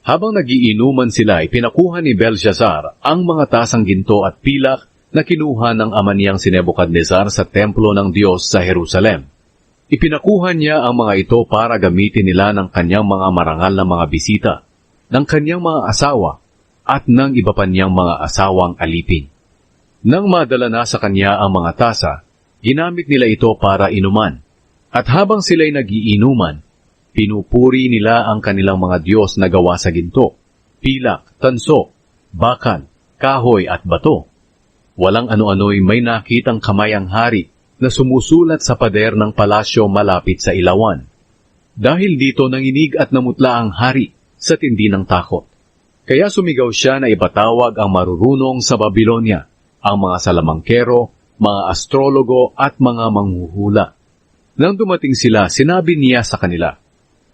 Habang nagiinuman sila, ipinakuha ni Belshazzar ang mga tasang ginto at pilak na kinuha ng ama niyang si Nebuchadnezzar sa templo ng Diyos sa Jerusalem. Ipinakuha niya ang mga ito para gamitin nila ng kanyang mga marangal na mga bisita, ng kanyang mga asawa, at ng iba pa niyang mga asawang alipin. Nang madala na sa kanya ang mga tasa, ginamit nila ito para inuman. At habang sila'y nagiinuman, pinupuri nila ang kanilang mga Diyos na gawa sa ginto, pilak, tanso, bakal, kahoy at bato. Walang ano-ano'y may nakitang kamay ang hari na sumusulat sa pader ng palasyo malapit sa ilawan. Dahil dito nanginig at namutla ang hari sa tindi ng takot. Kaya sumigaw siya na ipatawag ang marurunong sa Babylonia, ang mga salamangkero, mga astrologo at mga manghuhula. Nang dumating sila, sinabi niya sa kanila,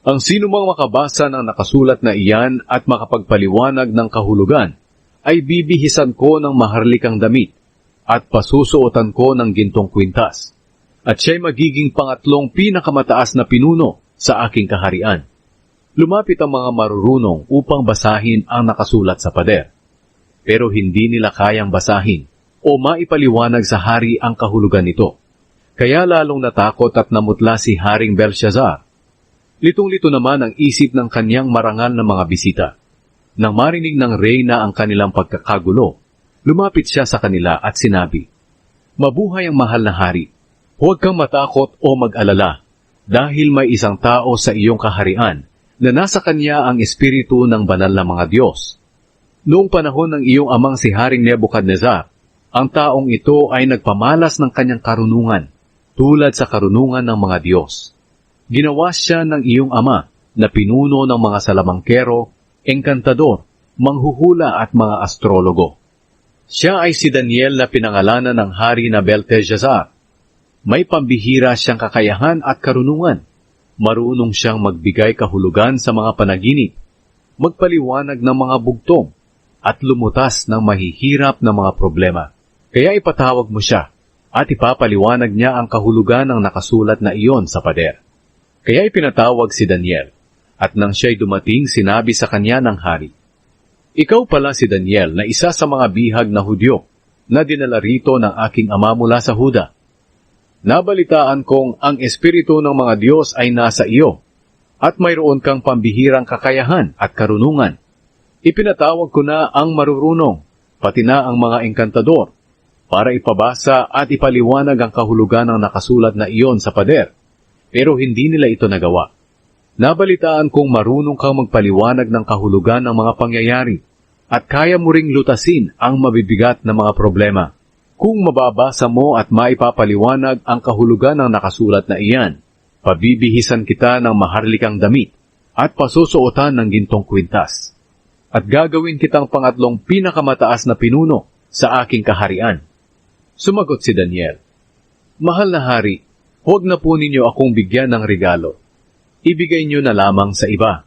"Ang sinumang makabasa ng nakasulat na iyan at makapagpaliwanag ng kahulugan, ay bibihisan ko ng maharlikang damit at pasusuotan ko ng gintong kwintas. At siya'y magiging pangatlong pinakamataas na pinuno sa aking kaharian." Lumapit ang mga marurunong upang basahin ang nakasulat sa pader. Pero hindi nila kayang basahin o maipaliwanag sa hari ang kahulugan nito. Kaya lalong natakot at namutla si Haring Belshazzar. Litong-lito naman ang isip ng kanyang marangal na mga bisita. Nang marinig ng reyna ang kanilang pagkakagulo, lumapit siya sa kanila at sinabi, "Mabuhay ang mahal na hari. Huwag kang matakot o mag-alala, dahil may isang tao sa iyong kaharian na nasa kanya ang espiritu ng banal na mga Diyos. Noong panahon ng iyong amang si Haring Nebuchadnezzar, ang taong ito ay nagpamalas ng kanyang karunungan, tulad sa karunungan ng mga Diyos. Ginawa siya ng iyong ama na pinuno ng mga salamangkero, engkantador, manghuhula at mga astrologo. Siya ay si Daniel na pinangalanan ng hari na Belteshazzar. May pambihira siyang kakayahan at karunungan. Marunong siyang magbigay kahulugan sa mga panaginip, magpaliwanag ng mga bugtong, at lumutas ng mahihirap na mga problema. Kaya ipatawag mo siya, at ipapaliwanag niya ang kahulugan ng nakasulat na iyon sa pader. Kaya ipinatawag si Daniel, at nang siya'y dumating, sinabi sa kanya ng hari, "Ikaw pala si Daniel na isa sa mga bihag na Hudyo, na dinala rito ng aking ama mula sa Huda. Nabalitaan kong ang espiritu ng mga Diyos ay nasa iyo, at mayroon kang pambihirang kakayahan at karunungan. Ipinatawag ko na ang marurunong, pati na ang mga engkantador, para ipabasa at ipaliwanag ang kahulugan ng nakasulat na iyon sa pader, pero hindi nila ito nagawa. Nabalitaan kong marunong kang magpaliwanag ng kahulugan ng mga pangyayari, at kaya mo ring lutasin ang mabibigat na mga problema. Kung mababasa mo at maipapaliwanag ang kahulugan ng nakasulat na iyan, pabibihisan kita ng maharlikang damit at pasusuotan ng gintong kwintas. At gagawin kitang pangatlong pinakamataas na pinuno sa aking kaharian." Sumagot si Daniel, "Mahal na hari, huwag na po ninyo akong bigyan ng regalo. Ibigay nyo na lamang sa iba.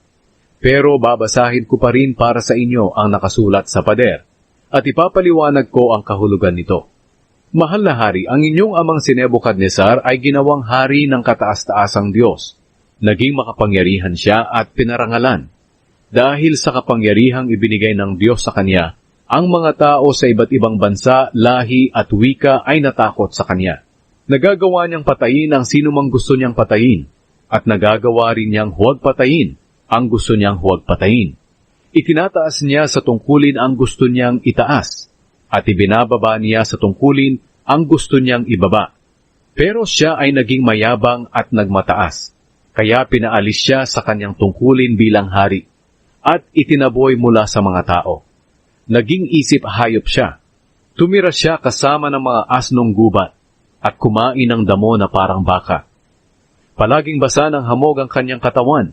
Pero babasahin ko pa rin para sa inyo ang nakasulat sa pader, at ipapaliwanag ko ang kahulugan nito. Mahal na hari, ang inyong amang si Nebuchadnezzar ay ginawang hari ng kataas-taasang Diyos. Naging makapangyarihan siya at pinarangalan. Dahil sa kapangyarihang ibinigay ng Diyos sa kanya, ang mga tao sa iba't ibang bansa, lahi at wika ay natakot sa kanya. Nagagawa niyang patayin ang sinumang gusto niyang patayin, at nagagawa rin niyang huwag patayin ang gusto niyang huwag patayin. Itinataas niya sa tungkulin ang gusto niyang itaas, at ibinababa niya sa tungkulin ang gusto niyang ibaba. Pero siya ay naging mayabang at nagmataas, kaya pinaalis siya sa kanyang tungkulin bilang hari, at itinaboy mula sa mga tao. Naging isip hayop siya. Tumira siya kasama ng mga asnong gubat, at kumain ng damo na parang baka. Palaging basa ng hamog ang kanyang katawan.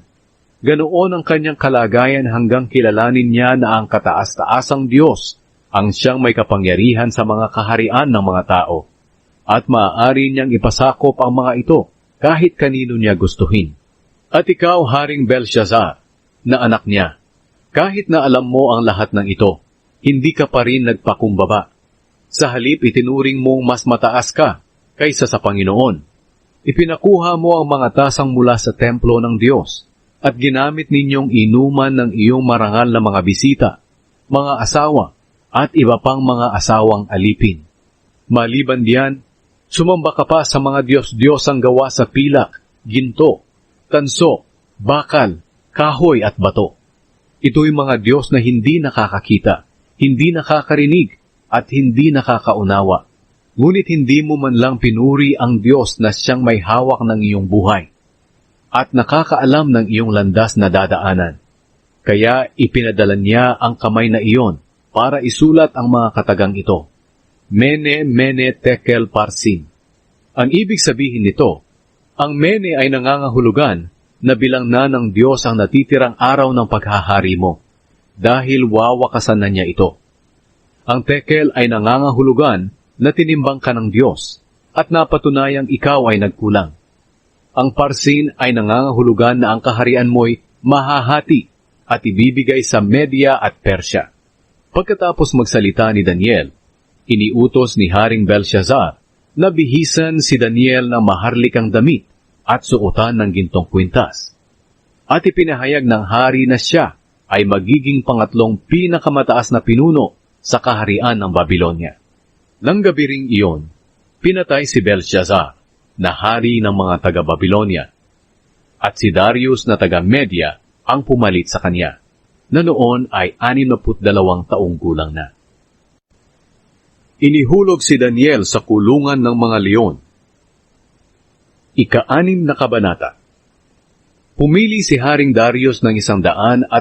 Ganoon ang kanyang kalagayan hanggang kilalanin niya na ang kataas-taasang Diyos ang siyang may kapangyarihan sa mga kaharian ng mga tao, at maaari niyang ipasakop ang mga ito kahit kanino niya gustuhin. At ikaw, Haring Belshazzar, na anak niya, kahit na alam mo ang lahat ng ito, hindi ka pa rin nagpakumbaba. Sa halip, itinuring mong mas mataas ka kaysa sa Panginoon. Ipinakuha mo ang mga tasang mula sa templo ng Diyos, at ginamit ninyong inuman ng iyong marangal na mga bisita, mga asawa, at iba pang mga asawang alipin. Maliban diyan, sumamba ka pa sa mga Diyos-Diyos ang gawa sa pilak, ginto, tanso, bakal, kahoy at bato. Ito'y mga Diyos na hindi nakakakita, hindi nakakarinig, at hindi nakakaunawa. Ngunit hindi mo man lang pinuri ang Diyos na siyang may hawak ng iyong buhay, at nakakaalam ng iyong landas na dadaanan. Kaya ipinadala niya ang kamay na iyon para isulat ang mga katagang ito. Mene, Mene, Tekel, Parsin. Ang ibig sabihin nito, ang Mene ay nangangahulugan na bilang na ng Diyos ang natitirang araw ng paghahari mo, dahil wawakasan na niya ito. Ang Tekel ay nangangahulugan na tinimbang ka ng Diyos, at napatunayang ikaw ay nagkulang. Ang Parsin ay nangangahulugan na ang kaharian mo'y mahahati at ibibigay sa Media at Persya. Pagkatapos magsalita ni Daniel, iniutos ni Haring Belshazzar na bihisan si Daniel ng maharlikang damit at suotan ng gintong kwintas. At ipinahayag ng hari na siya ay magiging pangatlong pinakamataas na pinuno sa kaharian ng Babylonia. Nang gabi ring iyon, pinatay si Belshazzar na hari ng mga taga-Babylonia, at si Darius na taga-Media ang pumalit sa kanya, na noon ay 62 taong gulang na. Inihulog si Daniel sa kulungan ng mga leon. Ika-6 na kabanata. Pumili si Haring Darius ng 120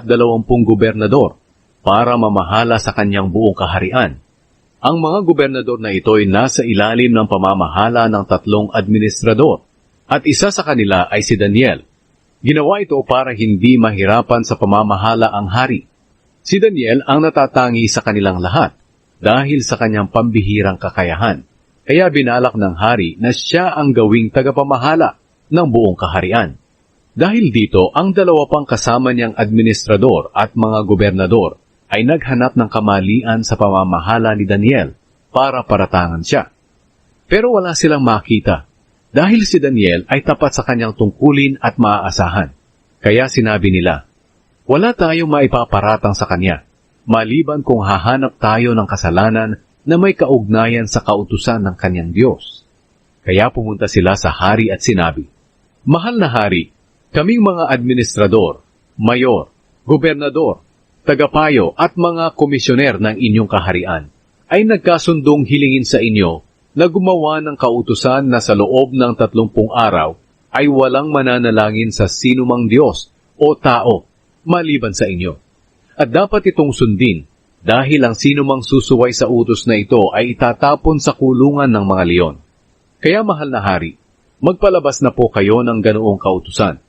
gobernador para mamahala sa kanyang buong kaharian. Ang mga gobernador na ito ay nasa ilalim ng pamamahala ng 3 administrador at isa sa kanila ay si Daniel. Ginawa ito para hindi mahirapan sa pamamahala ang hari. Si Daniel ang natatangi sa kanilang lahat dahil sa kanyang pambihirang kakayahan. Kaya binalak ng hari na siya ang gawing tagapamahala ng buong kaharian. Dahil dito, ang 2 pang kasama niyang administrador at mga gobernador ay naghanap ng kamalian sa pamamahala ni Daniel para paratangan siya. Pero wala silang makita dahil si Daniel ay tapat sa kanyang tungkulin at maaasahan. Kaya sinabi nila, wala tayong maipaparatang sa kanya, maliban kung hahanap tayo ng kasalanan na may kaugnayan sa kautusan ng kanyang Diyos. Kaya pumunta sila sa hari at sinabi, Mahal na hari, kaming mga administrador, mayor, gobernador, tagapayo at mga komisyoner ng inyong kaharian ay nagkasundong hilingin sa inyo na gumawa ng kautusan na sa loob ng 30 araw ay walang mananalangin sa sinumang Diyos o tao maliban sa inyo. At dapat itong sundin dahil ang sinumang susuway sa utos na ito ay itatapon sa kulungan ng mga leon. Kaya mahal na hari, magpalabas na po kayo ng ganoong kautusan.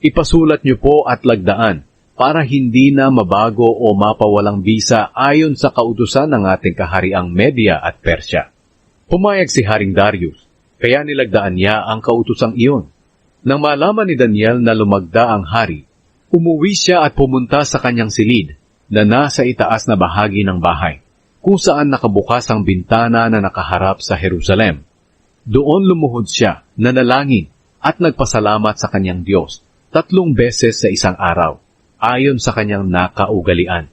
Ipasulat niyo po at lagdaan para hindi na mabago o mapawalang bisa ayon sa kautusan ng ating kahariang Media at Persya. Pumayag si Haring Darius, kaya nilagdaan niya ang kautusang iyon. Nang malaman ni Daniel na lumagda ang hari, umuwi siya at pumunta sa kanyang silid na nasa itaas na bahagi ng bahay, kung saan nakabukas ang bintana na nakaharap sa Jerusalem. Doon lumuhod siya, nanalangin at nagpasalamat sa kanyang Diyos 3 beses sa isang araw, ayon sa kanyang nakaugalian.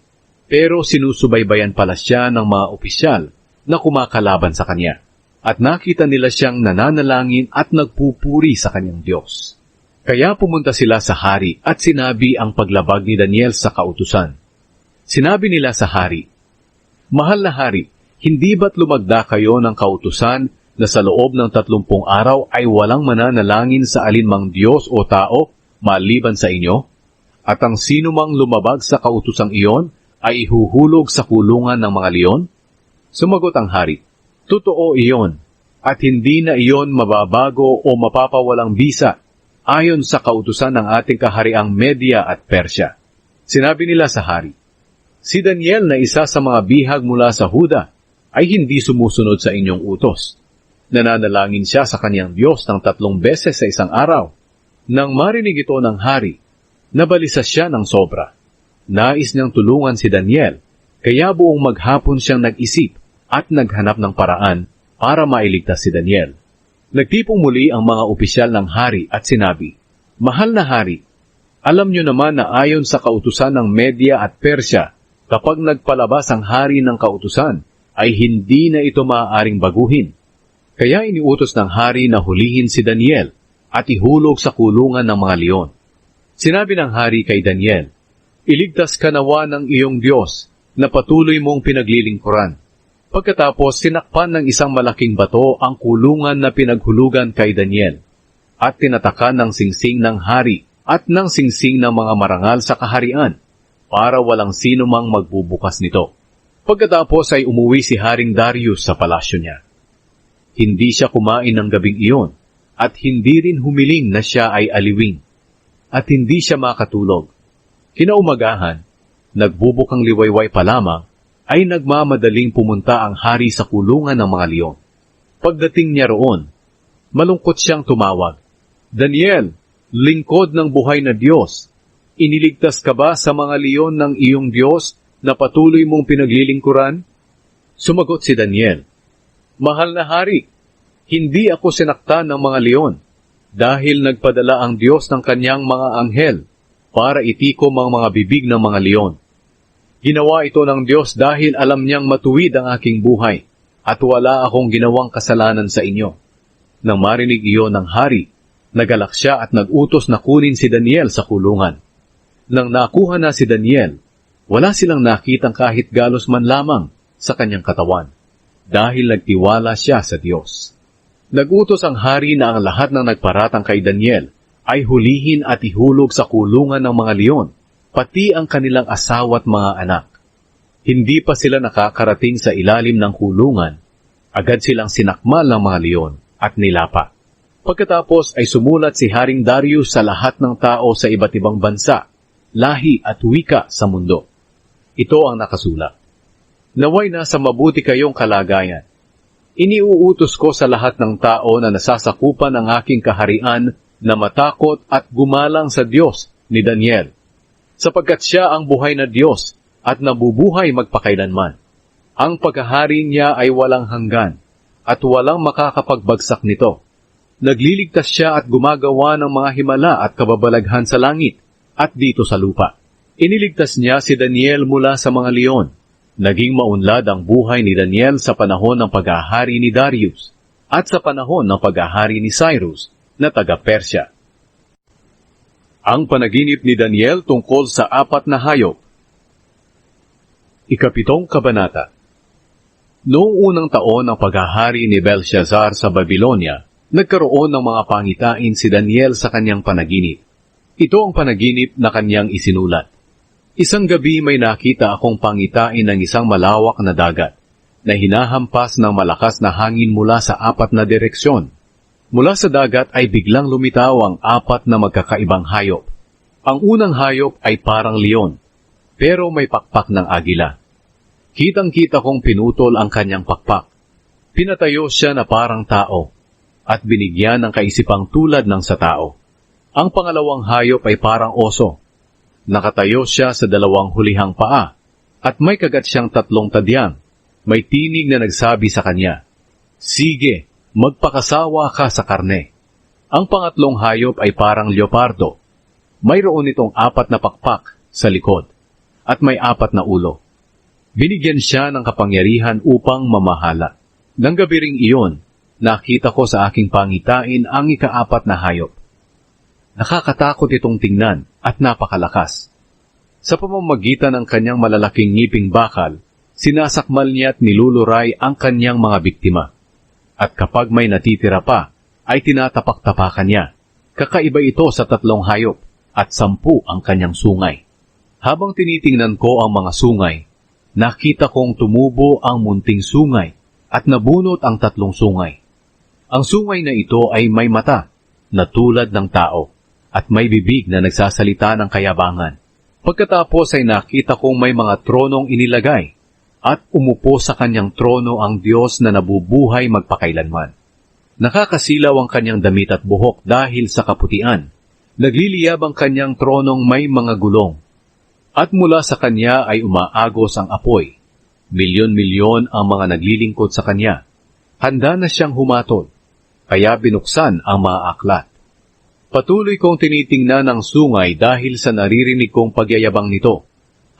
Pero sinusubaybayan pala siya ng mga opisyal na kumakalaban sa kanya, at nakita nila siyang nananalangin at nagpupuri sa kanyang Diyos. Kaya pumunta sila sa hari at sinabi ang paglabag ni Daniel sa kautusan. Sinabi nila sa hari, Mahal na hari, hindi ba't lumagda kayo ng kautusan na sa loob ng 30 araw ay walang mananalangin sa alinmang Diyos o tao maliban sa inyo? At ang sinumang lumabag sa kautusang iyon ay ihuhulog sa kulungan ng mga leon? Sumagot ang hari, Totoo iyon, at hindi na iyon mababago o mapapawalang bisa ayon sa kautusan ng ating kahariang Media at Persya. Sinabi nila sa hari, Si Daniel na isa sa mga bihag mula sa Huda ay hindi sumusunod sa inyong utos. Nananalangin siya sa kanyang Diyos ng 3 beses sa isang araw. Nang marinig ito ng hari, nabalisa siya ng sobra. Nais niyang tulungan si Daniel, kaya buong maghapon siyang nag-isip at naghanap ng paraan para mailigtas si Daniel. Nagtipong muli ang mga opisyal ng hari at sinabi, Mahal na hari, alam niyo naman na ayon sa kautusan ng Media at Persya, kapag nagpalabas ang hari ng kautusan, ay hindi na ito maaaring baguhin. Kaya iniutos ng hari na hulihin si Daniel at ihulog sa kulungan ng mga leon. Sinabi ng hari kay Daniel, Iligtas ka nawa ng iyong Diyos na patuloy mong pinaglilingkuran. Pagkatapos sinakpan ng isang malaking bato ang kulungan na pinaghulugan kay Daniel at tinatakan ng singsing ng hari at ng singsing ng mga marangal sa kaharian para walang sino mang magbubukas nito. Pagkatapos ay umuwi si Haring Darius sa palasyo niya. Hindi siya kumain ng gabing iyon at hindi rin humiling na siya ay aliwing at hindi siya makatulog. Kinaumagahan, nagbubukang liwayway pa lamang, ay nagmamadaling pumunta ang hari sa kulungan ng mga leon. Pagdating niya roon, malungkot siyang tumawag, Daniel, lingkod ng buhay na Diyos, iniligtas ka ba sa mga leon ng iyong Diyos na patuloy mong pinaglilingkuran? Sumagot si Daniel, Mahal na hari, hindi ako sinaktan ng mga leon, dahil nagpadala ang Diyos ng kanyang mga anghel para itikom ang mga bibig ng mga leon. Ginawa ito ng Diyos dahil alam niyang matuwid ang aking buhay at wala akong ginawang kasalanan sa inyo. Nang marinig iyon ng hari, nagalak siya at nagutos na kunin si Daniel sa kulungan. Nang nakuha na si Daniel, wala silang nakitang kahit galos man lamang sa kanyang katawan dahil nagtiwala siya sa Diyos. Nagutos ang hari na ang lahat ng nagparatang kay Daniel ay hulihin at ihulog sa kulungan ng mga leon, pati ang kanilang asawa at mga anak. Hindi pa sila nakakarating sa ilalim ng kulungan, agad silang sinakmal ng mga leon at nilapa. Pagkatapos ay sumulat si Haring Darius sa lahat ng tao sa iba't ibang bansa, lahi at wika sa mundo. Ito ang nakasulat. Naway nasa mabuti kayong kalagayan. Iniuutos ko sa lahat ng tao na nasasakupan ng aking kaharian na matakot at gumalang sa Diyos ni Daniel, sapagkat siya ang buhay na Diyos at nabubuhay magpakailanman. Ang paghahari niya ay walang hanggan at walang makakapagbagsak nito. Nagliligtas siya at gumagawa ng mga himala at kababalaghan sa langit at dito sa lupa. Iniligtas niya si Daniel mula sa mga leon. Naging maunlad ang buhay ni Daniel sa panahon ng paghahari ni Darius at sa panahon ng paghahari ni Cyrus na taga-Persya. Ang panaginip ni Daniel tungkol sa 4 na hayop. Ikapitong kabanata. Noong unang taon ng paghahari ni Belshazzar sa Babylonia, nagkaroon ng mga pangitain si Daniel sa kanyang panaginip. Ito ang panaginip na kanyang isinulat. Isang gabi may nakita akong pangitain ng isang malawak na dagat na hinahampas ng malakas na hangin mula sa 4 na direksyon. Mula sa dagat ay biglang lumitaw ang 4 na magkakaibang hayop. Ang unang hayop ay parang leon, pero may pakpak ng agila. Kitang-kita kong pinutol ang kanyang pakpak. Pinatayo siya na parang tao at binigyan ng kaisipang tulad ng sa tao. Ang pangalawang hayop ay parang oso. Nakatayo siya sa 2 hulihang paa at may kagat siyang 3 tadyang. May tinig na nagsabi sa kanya, "Sige, magpakasawa ka sa karne." Ang pangatlong hayop ay parang leopardo. Mayroon itong 4 na pakpak sa likod at may 4 na ulo. Binigyan siya ng kapangyarihan upang mamahala. Nang gabi ring iyon, nakita ko sa aking pangitain ang ika-4 na hayop. Nakakatakot itong tingnan at napakalakas. Sa pamamagitan ng kanyang malalaking ngiping bakal, sinasakmal niya at niluluray ang kanyang mga biktima. At kapag may natitira pa, ay tinatapak-tapakan niya. Kakaiba ito sa 3 hayop at 10 ang kanyang sungay. Habang tinitingnan ko ang mga sungay, nakita kong tumubo ang munting sungay at nabunot ang 3 sungay. Ang sungay na ito ay may mata na tulad ng tao at may bibig na nagsasalita ng kayabangan. Pagkatapos ay nakita kong may mga tronong inilagay at umupo sa kanyang trono ang Diyos na nabubuhay magpakailanman. Nakakasilaw ang kanyang damit at buhok dahil sa kaputian. Nagliliyab ang kanyang tronong may mga gulong. At mula sa kanya ay umaagos ang apoy. Milyon-milyon ang mga naglilingkod sa kanya. Handa na siyang humatol, kaya binuksan ang mga aklat. Patuloy kong tinitingnan ang sungay dahil sa naririnig kong pagyayabang nito,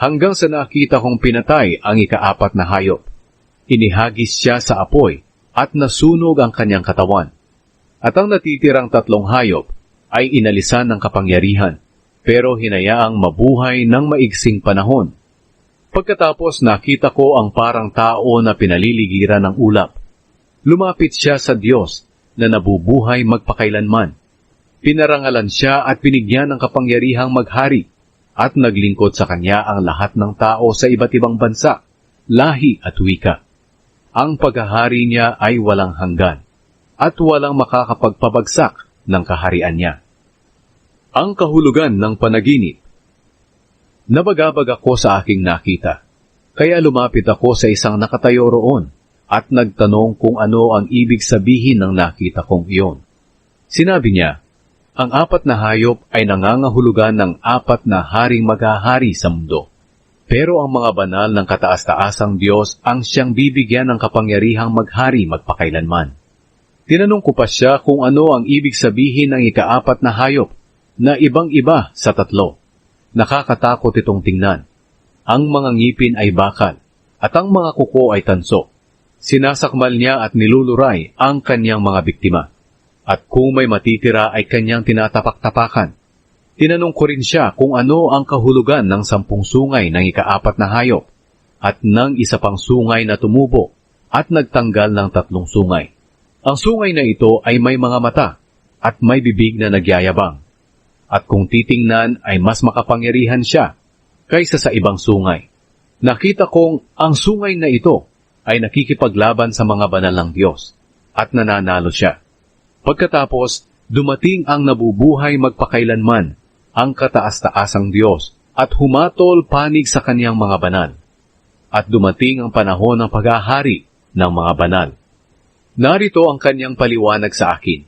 hanggang sa nakita kong pinatay ang ika-4 na hayop. Inihagis siya sa apoy at nasunog ang kanyang katawan. At ang natitirang 3 hayop ay inalisan ng kapangyarihan, pero hinayaang mabuhay ng maigsing panahon. Pagkatapos nakita ko ang parang tao na pinaliligiran ng ulap. Lumapit siya sa Diyos na nabubuhay magpakailanman. Pinarangalan siya at binigyan ng kapangyarihang maghari at naglingkod sa kanya ang lahat ng tao sa iba't ibang bansa, lahi at wika. Ang paghahari niya ay walang hanggan at walang makakapagpabagsak ng kaharian niya. Ang kahulugan ng panaginip. Nabagabag ako sa aking nakita, kaya lumapit ako sa isang nakatayo roon at nagtanong kung ano ang ibig sabihin ng nakita kong iyon. Sinabi niya, ang 4 na hayop ay nangangahulugan ng 4 na haring maghahari sa mundo. Pero ang mga banal ng kataas-taasang Diyos ang siyang bibigyan ng kapangyarihang maghari magpakailanman. Tinanong ko pa siya kung ano ang ibig sabihin ng ika-4 na hayop na ibang-iba sa 3. Nakakatakot itong tingnan. Ang mga ngipin ay bakal at ang mga kuko ay tanso. Sinasakmal niya at niluluray ang kanyang mga biktima. At kung may matitira ay kanyang tinatapak-tapakan. Tinanong ko rin siya kung ano ang kahulugan ng 10 sungay ng ika-4 na hayop at ng isa pang sungay na tumubo at nagtanggal ng 3 sungay. Ang sungay na ito ay may mga mata at may bibig na nagyayabang. at kung titingnan ay mas makapangyarihan siya kaysa sa ibang sungay. Nakita kong ang sungay na ito ay nakikipaglaban sa mga banal ng Diyos at nananalo siya. Pagkatapos, dumating ang nabubuhay magpakailanman, ang kataas-taasang Diyos, at humatol panig sa kaniyang mga banal. At dumating ang panahon ng paghahari ng mga banal. Narito ang kaniyang paliwanag sa akin.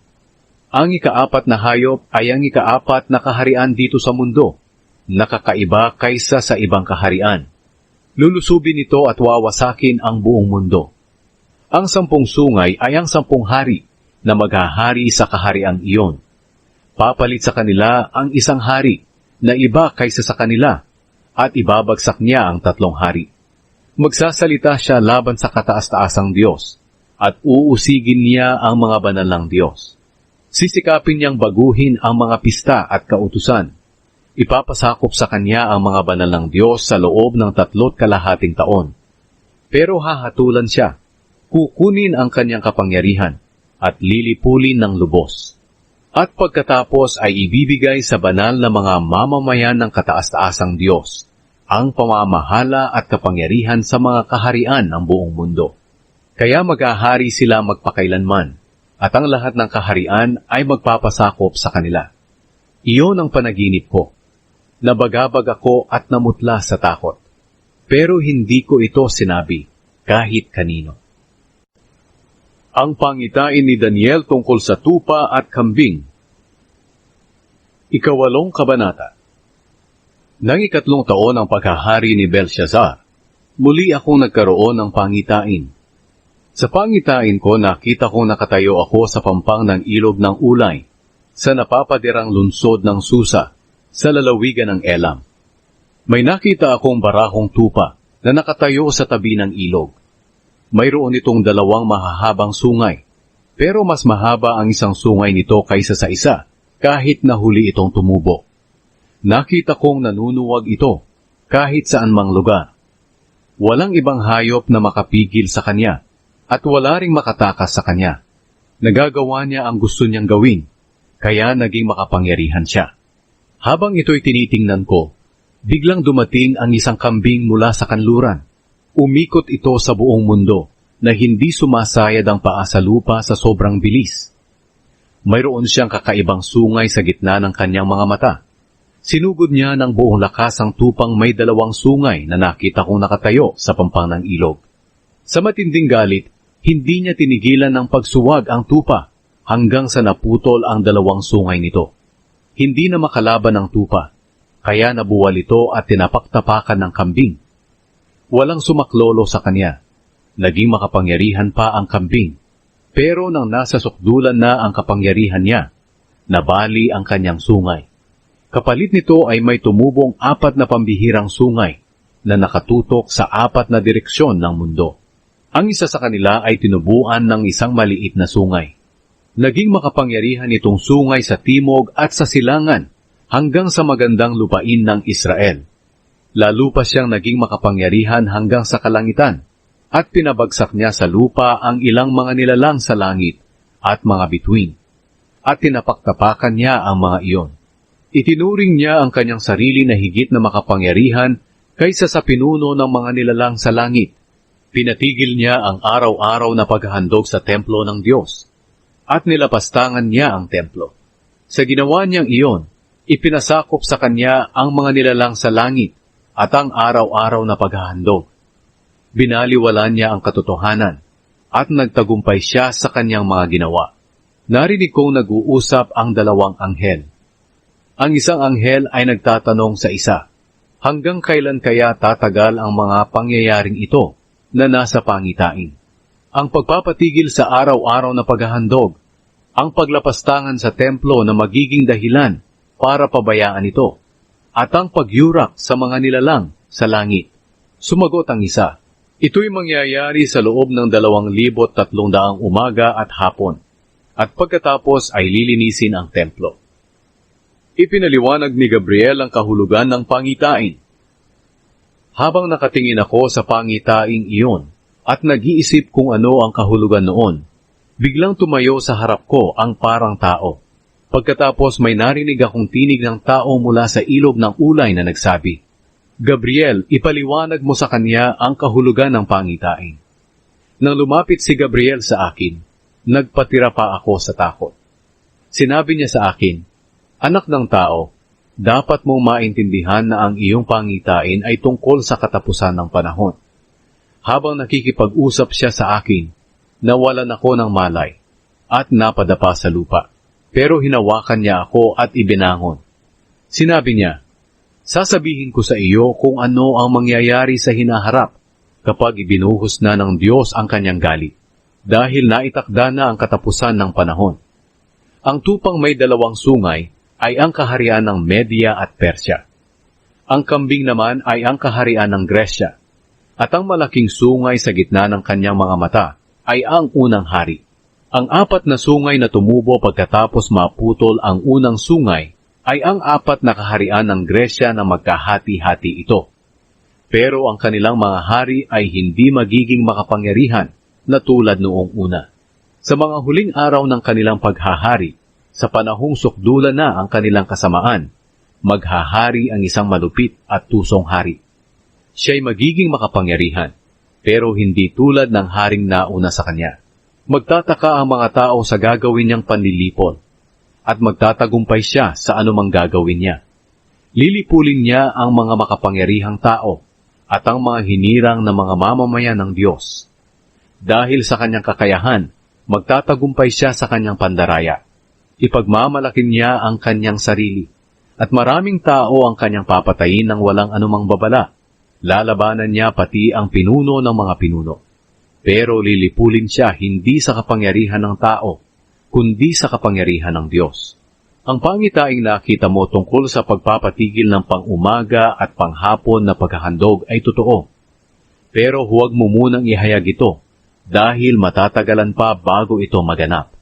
Ang ikaapat na hayop ay ang ikaapat na kaharian dito sa mundo, nakakaiba kaysa sa ibang kaharian. Lulusubin ito at wawasakin ang buong mundo. Ang 10 sungay ay ang 10 hari na maghahari sa kahariang iyon. Papalit sa kanila ang isang hari na iba kaysa sa kanila at ibabagsak niya ang 3 hari. Magsasalita siya laban sa kataas-taasang Diyos at uusigin niya ang mga banal ng Diyos. Sisikapin niyang baguhin ang mga pista at kautusan. Ipapasakop sa kanya ang mga banal ng Diyos sa loob ng 3.5 taon. Pero hahatulan siya, kukunin ang kanyang kapangyarihan at lilipulin ng lubos. At pagkatapos ay ibibigay sa banal na mga mamamayan ng kataas-taasang Diyos ang pamamahala at kapangyarihan sa mga kaharian ng buong mundo. Kaya maghahari sila magpakailanman, at ang lahat ng kaharian ay magpapasakop sa kanila. Iyon ang panaginip ko. Nabagabag ako at namutla sa takot. Pero hindi ko ito sinabi kahit kanino. Ang pangitain ni Daniel tungkol sa tupa at kambing. 8 kabanata. Nang 3 taon ang paghahari ni Belshazzar, muli akong nagkaroon ng pangitain. Sa pangitain ko, nakita kong nakatayo ako sa pampang ng ilog ng Ulay, sa napapadirang lunsod ng Susa, sa lalawigan ng Elam. May nakita akong barahong tupa na nakatayo sa tabi ng ilog. Mayroon itong 2 mahahabang sungay, pero mas mahaba ang isang sungay nito kaysa sa isa, kahit nahuli itong tumubo. Nakita kong nanunuwag ito, kahit saan mang lugar. Walang ibang hayop na makapigil sa kanya, at wala ring makatakas sa kanya. Nagagawa niya ang gusto niyang gawin, kaya naging makapangyarihan siya. Habang ito'y tinitingnan ko, biglang dumating ang isang kambing mula sa kanluran. Umikot ito sa buong mundo na hindi sumasayad ang paa sa lupa sa sobrang bilis. Mayroon siyang kakaibang sungay sa gitna ng kanyang mga mata. Sinugod niya ng buong lakas ang tupang may 2 sungay na nakita kong nakatayo sa pampang ng ilog. Sa matinding galit, hindi niya tinigilan ng pagsuwag ang tupa hanggang sa naputol ang 2 sungay nito. Hindi na makalaban ang tupa, kaya nabuwal ito at tinapaktapakan ng kambing. Walang sumaklolo sa kanya. Naging makapangyarihan pa ang kambing. Pero nang nasa sukdulan na ang kapangyarihan niya, nabali ang kanyang sungay. Kapalit nito ay may tumubong 4 na pambihirang sungay na nakatutok sa 4 na direksyon ng mundo. Ang isa sa kanila ay tinubuan ng isang maliit na sungay. Naging makapangyarihan itong sungay sa timog at sa silangan hanggang sa magandang lupain ng Israel. Lalo pa siyang naging makapangyarihan hanggang sa kalangitan at pinabagsak niya sa lupa ang ilang mga nilalang sa langit at mga bituin at tinapaktapakan niya ang mga iyon. Itinuring niya ang kanyang sarili na higit na makapangyarihan kaysa sa pinuno ng mga nilalang sa langit. Pinatigil niya ang araw-araw na paghahandog sa templo ng Diyos at nilapastangan niya ang templo. Sa ginawa niyang iyon, ipinasakop sa kanya ang mga nilalang sa langit at ang araw-araw na paghahandog. Binaliwala niya ang katotohanan at nagtagumpay siya sa kanyang mga ginawa. Narinig kong nag-uusap ang 2 anghel. Ang isang anghel ay nagtatanong sa isa, hanggang kailan kaya tatagal ang mga pangyayaring ito na nasa pangitain? Ang pagpapatigil sa araw-araw na paghahandog, ang paglapastangan sa templo na magiging dahilan para pabayaan ito, at ang pagyurak sa mga nilalang sa langit. Sumagot ang isa, ito'y mangyayari sa loob ng 2,300 umaga at hapon, at pagkatapos ay lilinisin ang templo. Ipinaliwanag ni Gabriel ang kahulugan ng pangitain. Habang nakatingin ako sa pangitaing iyon at nag-iisip kung ano ang kahulugan noon, biglang tumayo sa harap ko ang parang tao. Pagkatapos may narinig akong tinig ng tao mula sa ilog ng ulay na nagsabi, Gabriel, ipaliwanag mo sa kanya ang kahulugan ng pangitain. Nang lumapit si Gabriel sa akin, nagpatira pa ako sa takot. Sinabi niya sa akin, Anak ng tao, dapat mong maintindihan na ang iyong pangitain ay tungkol sa katapusan ng panahon. Habang nakikipag-usap siya sa akin, nawalan ako ng malay at napadapa sa lupa. Pero hinawakan niya ako at ibinangon. Sinabi niya, Sasabihin ko sa iyo kung ano ang mangyayari sa hinaharap kapag ibinuhos na ng Diyos ang kanyang galit, dahil naitakda na ang katapusan ng panahon. Ang tupang may dalawang sungay ay ang kaharian ng Media at Persya. Ang kambing naman ay ang kaharian ng Gresya, at ang malaking sungay sa gitna ng kanyang mga mata ay ang unang hari. Ang apat na sungay na tumubo pagkatapos maputol ang unang sungay ay ang apat na kaharian ng Gresya na magkahati-hati ito. Pero ang kanilang mga hari ay hindi magiging makapangyarihan na tulad noong una. Sa mga huling araw ng kanilang paghahari, sa panahong sukdulan na ang kanilang kasamaan, maghahari ang isang malupit at tusong hari. Siya'y magiging makapangyarihan, pero hindi tulad ng haring nauna sa kanya. Magtataka ang mga tao sa gagawin niyang panlilipol, at magtatagumpay siya sa anumang gagawin niya. Lilipulin niya ang mga makapangyarihang tao at ang mga hinirang na mga mamamayan ng Diyos. Dahil sa kanyang kakayahan, magtatagumpay siya sa kanyang pandaraya. Ipagmamalakin niya ang kanyang sarili, at maraming tao ang kanyang papatayin ng walang anumang babala. Lalabanan niya pati ang pinuno ng mga pinuno. Pero lilipulin siya hindi sa kapangyarihan ng tao, kundi sa kapangyarihan ng Diyos. Ang pangitaing nakita mo tungkol sa pagpapatigil ng pang-umaga at panghapon na paghahandog ay totoo. Pero huwag mo munang ihayag ito, dahil matatagalan pa bago ito maganap.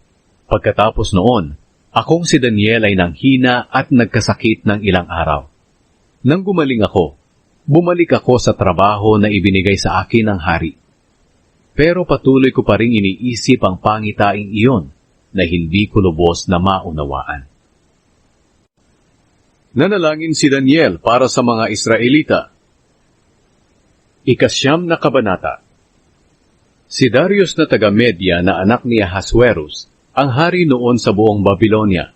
Pagkatapos noon, akong si Daniel ay nanghina at nagkasakit ng ilang araw. Nang gumaling ako, bumalik ako sa trabaho na ibinigay sa akin ng hari. Pero patuloy ko pa ring iniisip ang pangitaing iyon na hindi ko lubos na maunawaan. Nanalangin si Daniel para sa mga Israelita. Ikasyam na kabanata. Si Darius na taga-Media na anak ni Ahasuerus, ang hari noon sa buong Babylonia.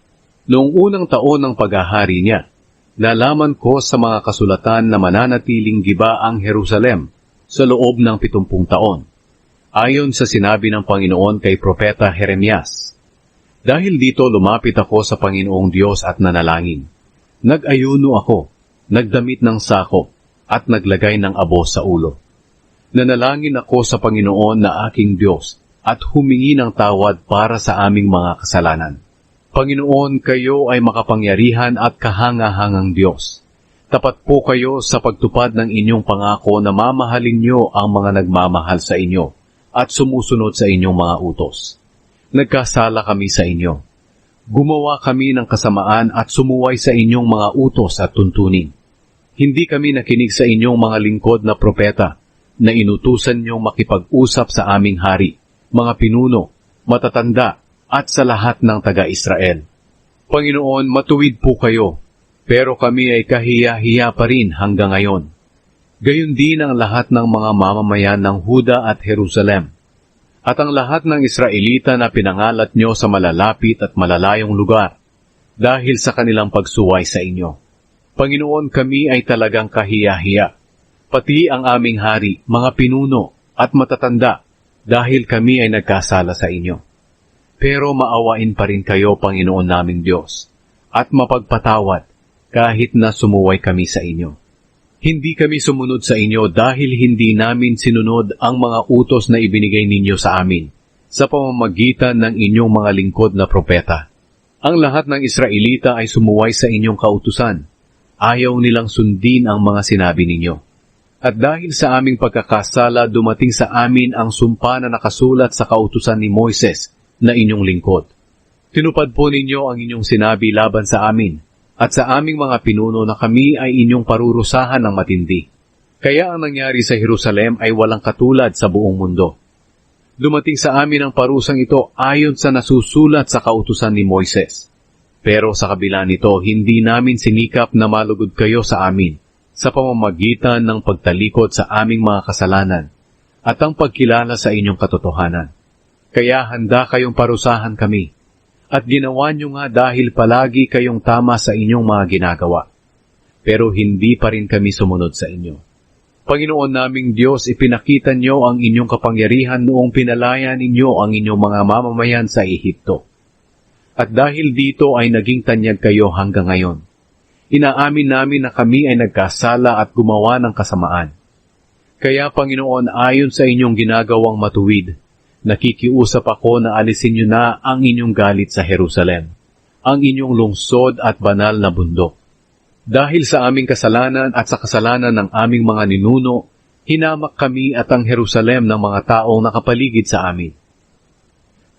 Noong unang taon ng paghahari niya, nalaman ko sa mga kasulatan na mananatiling giba ang Jerusalem sa loob ng 70 taon. Ayon sa sinabi ng Panginoon kay Propeta Jeremias. Dahil dito lumapit ako sa Panginoong Diyos at nanalangin. Nag-ayuno ako, nagdamit ng sako, at naglagay ng abo sa ulo. Nanalangin ako sa Panginoon na aking Diyos at humingi ng tawad para sa aming mga kasalanan. Panginoon, kayo ay makapangyarihan at kahangahangang Diyos. Tapat po kayo sa pagtupad ng inyong pangako na mamahalin niyo ang mga nagmamahal sa inyo at sumusunod sa inyong mga utos. Nagkasala kami sa inyo. Gumawa kami ng kasamaan at sumuway sa inyong mga utos at tuntunin. Hindi kami nakinig sa inyong mga lingkod na propeta na inutusan niyong makipag-usap sa aming hari, mga pinuno, matatanda, at sa lahat ng taga-Israel. Panginoon, matuwid po kayo, pero kami ay kahiya-hiya pa rin hanggang ngayon. Gayon din ang lahat ng mga mamamayan ng Huda at Jerusalem, at ang lahat ng Israelita na pinangalat nyo sa malalapit at malalayong lugar, dahil sa kanilang pagsuway sa inyo. Panginoon, kami ay talagang kahiya-hiya, pati ang aming hari, mga pinuno, at matatanda, dahil kami ay nagkasala sa inyo. Pero maawain pa rin kayo, Panginoon naming Diyos, at mapagpatawad, kahit na sumuway kami sa inyo. Hindi kami sumunod sa inyo dahil hindi namin sinunod ang mga utos na ibinigay ninyo sa amin sa pamamagitan ng inyong mga lingkod na propeta. Ang lahat ng Israelita ay sumuway sa inyong kautusan. Ayaw nilang sundin ang mga sinabi ninyo. At dahil sa aming pagkakasala, dumating sa amin ang sumpa na nakasulat sa kautusan ni Moises na inyong lingkod. Tinupad po ninyo ang inyong sinabi laban sa amin, at sa aming mga pinuno na kami ay inyong parurusahan ng matindi. Kaya ang nangyari sa Jerusalem ay walang katulad sa buong mundo. Dumating sa amin ang parusang ito ayon sa nasusulat sa kautusan ni Moises. Pero sa kabila nito, hindi namin sinikap na malugod kayo sa amin sa pamamagitan ng pagtalikod sa aming mga kasalanan at ang pagkilala sa inyong katotohanan. Kaya handa kayong parusahan kami, at ginawa nyo nga dahil palagi kayong tama sa inyong mga ginagawa. Pero hindi pa rin kami sumunod sa inyo. Panginoon naming Diyos, ipinakita nyo ang inyong kapangyarihan noong pinalaya ninyo ang inyong mga mamamayan sa Ehipto. At dahil dito ay naging tanyag kayo hanggang ngayon. Inaamin namin na kami ay nagkasala at gumawa ng kasamaan. Kaya Panginoon, ayon sa inyong ginagawang matuwid, nakikiusap ako na alisin nyo na ang inyong galit sa Jerusalem, ang inyong lungsod at banal na bundok. Dahil sa aming kasalanan at sa kasalanan ng aming mga ninuno, hinamak kami at ang Jerusalem ng mga taong nakapaligid sa amin.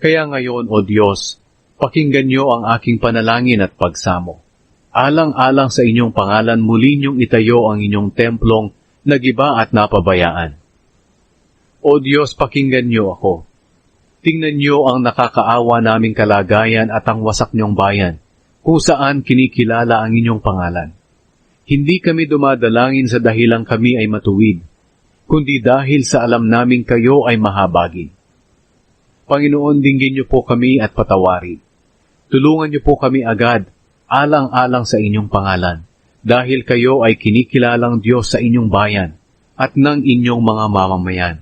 Kaya ngayon, O Diyos, pakinggan nyo ang aking panalangin at pagsamo. Alang-alang sa inyong pangalan, muli niyong itayo ang inyong templong nagiba at napabayaan. O Diyos, pakinggan niyo ako. Tingnan niyo ang nakakaawa naming kalagayan at ang wasak niyong bayan, kung saan kinikilala ang inyong pangalan. Hindi kami dumadalangin sa dahilang kami ay matuwid, kundi dahil sa alam naming kayo ay mahabagin. Panginoon, dinggin niyo po kami at patawarin. Tulungan niyo po kami agad, alang-alang sa inyong pangalan, dahil kayo ay kinikilalang Diyos sa inyong bayan at ng inyong mga mamamayan.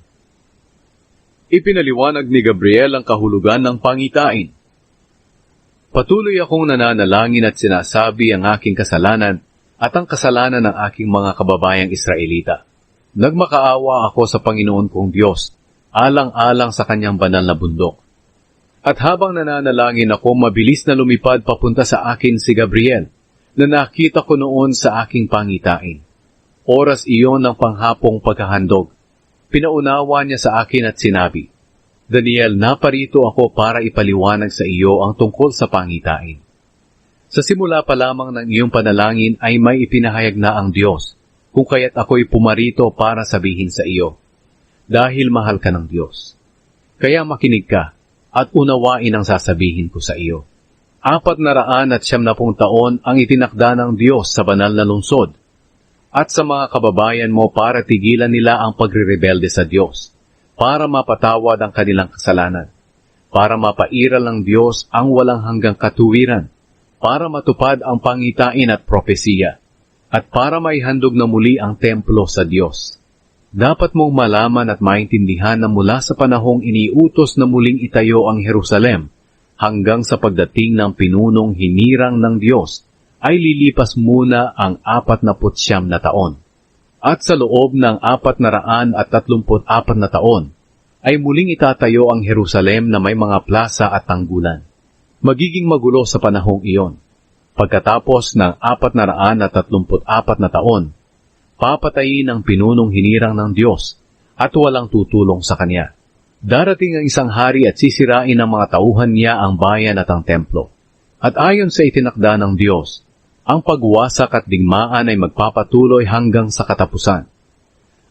Ipinaliwanag ni Gabriel ang kahulugan ng pangitain. Patuloy akong nananalangin at sinasabi ang aking kasalanan at ang kasalanan ng aking mga kababayang Israelita. Nagmakaawa ako sa Panginoon kong Diyos, alang-alang sa kanyang banal na bundok. At habang nananalangin ako, mabilis na lumipad papunta sa akin si Gabriel, na nakita ko noon sa aking pangitain. Oras iyon ng panghapong paghahandog. Pinaunawa niya sa akin at sinabi, Daniel, naparito ako para ipaliwanag sa iyo ang tungkol sa pangitain. Sa simula pa lamang ng iyong panalangin ay may ipinahayag na ang Diyos, kung kaya't ako'y pumarito para sabihin sa iyo, dahil mahal ka ng Diyos. Kaya makinig ka at unawain ang sasabihin ko sa iyo. 490 taon ang itinakda ng Diyos sa banal na lungsod, at sa mga kababayan mo para tigilan nila ang pagre-rebelde sa Diyos, para mapatawad ang kanilang kasalanan, para mapairal ng Diyos ang walang hanggang katuwiran, para matupad ang pangitain at propesiya, at para maihandog na muli ang templo sa Diyos. Dapat mong malaman at maintindihan na mula sa panahong iniutos na muling itayo ang Jerusalem, hanggang sa pagdating ng pinunong hinirang ng Diyos, ay lilipas muna ang 49 na taon. At sa loob ng 434 na taon, ay muling itatayo ang Jerusalem na may mga plaza at tanggulan. Magiging magulo sa panahong iyon. Pagkatapos ng 434 na taon, papatayin ang pinunong hinirang ng Diyos at walang tutulong sa kanya. Darating ang isang hari at sisirain ng mga tauhan niya ang bayan at ang templo. At ayon sa itinakda ng Diyos, ang pagwasak at digmaan ay magpapatuloy hanggang sa katapusan.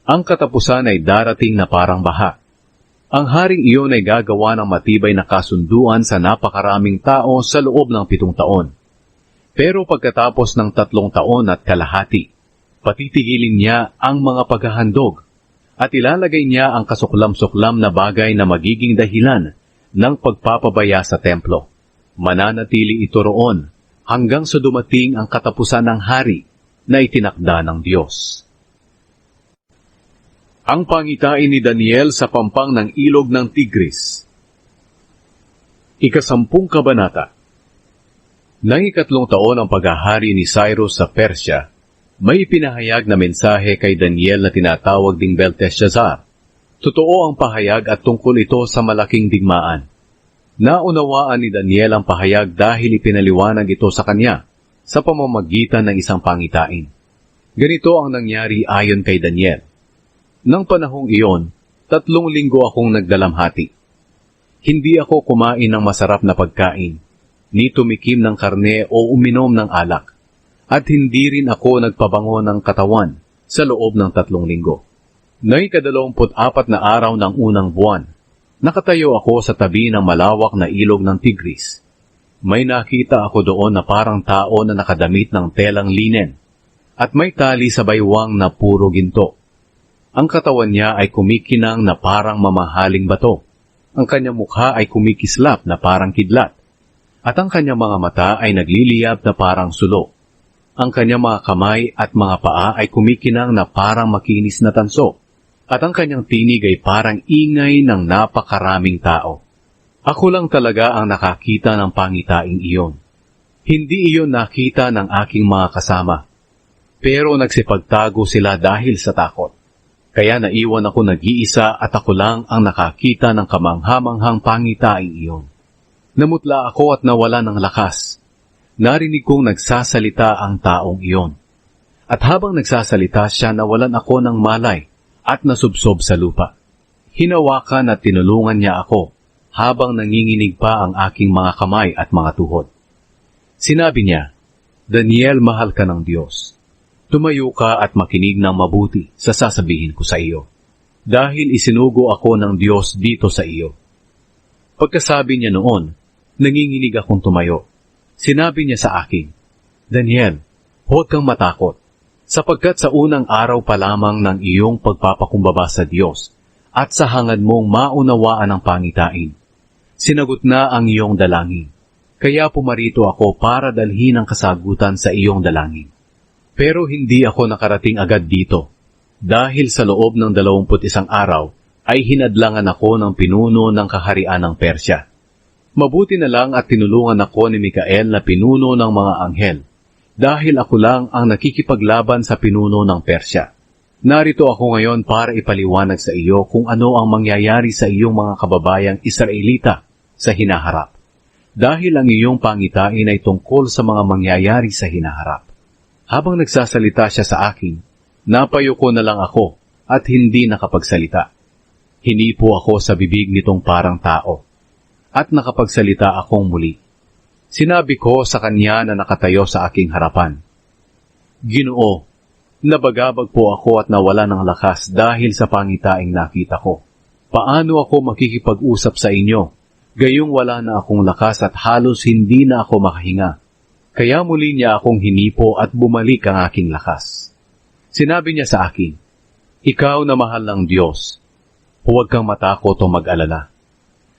Ang katapusan ay darating na parang baha. Ang haring iyon ay gagawa ng matibay na kasunduan sa napakaraming tao sa loob ng 7 taon. Pero pagkatapos ng 3 taon at kalahati, patitigilin niya ang mga paghahandog at ilalagay niya ang kasuklam-suklam na bagay na magiging dahilan ng pagpapabaya sa templo. Mananatili ito roon hanggang sa dumating ang katapusan ng hari na itinakda ng Diyos. Ang pangitain ni Daniel sa pampang ng ilog ng Tigris. 10 kabanata. Nang 3 taon ang paghahari ni Cyrus sa Persya, may pinahayag na mensahe kay Daniel na tinatawag ding Belteshazzar. Totoo ang pahayag at tungkol ito sa malaking digmaan. Naunawaan ni Daniel ang pahayag dahil ipinaliwanag ito sa kanya sa pamamagitan ng isang pangitain. Ganito ang nangyari ayon kay Daniel. Nang panahong iyon, 3 linggo akong nagdalamhati. Hindi ako kumain ng masarap na pagkain, ni tumikim ng karne o uminom ng alak, at hindi rin ako nagpabango ng katawan sa loob ng 3 linggo. Nang 24 na araw ng unang buwan, nakatayo ako sa tabi ng malawak na ilog ng Tigris. May nakita ako doon na parang tao na nakadamit ng telang linen at may tali sa baywang na puro ginto. Ang katawan niya ay kumikinang na parang mamahaling bato. Ang kanyang mukha ay kumikislap na parang kidlat. At ang kanyang mga mata ay nagliliyab na parang sulo. Ang kanyang mga kamay at mga paa ay kumikinang na parang makinis na tanso. At ang kanyang tinig ay parang ingay ng napakaraming tao. Ako lang talaga ang nakakita ng pangitaing iyon. Hindi iyon nakita ng aking mga kasama. Pero nagsipagtago sila dahil sa takot. Kaya naiwan ako nag-iisa at ako lang ang nakakita ng kamanghamanghang pangitaing iyon. Namutla ako at nawala ng lakas. Narinig kong nagsasalita ang taong iyon. At habang nagsasalita siya, nawalan ako ng malay at nasubsob sa lupa. Hinawakan at tinulungan niya ako habang nanginginig pa ang aking mga kamay at mga tuhod. Sinabi niya, "Daniel, mahal ka ng Diyos. Tumayo ka at makinig ng mabuti sa sasabihin ko sa iyo. Dahil isinugo ako ng Diyos dito sa iyo." Pagkasabi niya noon, nanginginig akong tumayo. Sinabi niya sa akin, "Daniel, huwag kang matakot, sapagkat sa unang araw pa lamang ng iyong pagpapakumbaba sa Diyos at sa hangad mong maunawaan ang pangitain, sinagot na ang iyong dalangin. Kaya pumarito ako para dalhin ang kasagutan sa iyong dalangin. Pero hindi ako nakarating agad dito, dahil sa loob ng 21 araw ay hinadlangan ako ng pinuno ng kaharian ng Persya. Mabuti na lang at tinulungan ako ni Mikael na pinuno ng mga anghel, dahil ako lang ang nakikipaglaban sa pinuno ng Persya. Narito ako ngayon para ipaliwanag sa iyo kung ano ang mangyayari sa iyong mga kababayang Israelita sa hinaharap. Dahil ang iyong pangitain ay tungkol sa mga mangyayari sa hinaharap. Habang nagsasalita siya sa akin, napayuko na lang ako at hindi nakapagsalita. Hinipo ako sa bibig nitong parang tao at nakapagsalita akong muli. Sinabi ko sa kanya na nakatayo sa aking harapan, "Ginoo, nabagabag po ako at nawala ng lakas dahil sa pangitaing nakita ko. Paano ako makikipag-usap sa inyo? Gayong wala na akong lakas at halos hindi na ako makahinga." Kaya muli niya akong hinipo at bumalik ang aking lakas. Sinabi niya sa akin, "Ikaw na mahal ng Diyos, huwag kang matakot o mag-alala.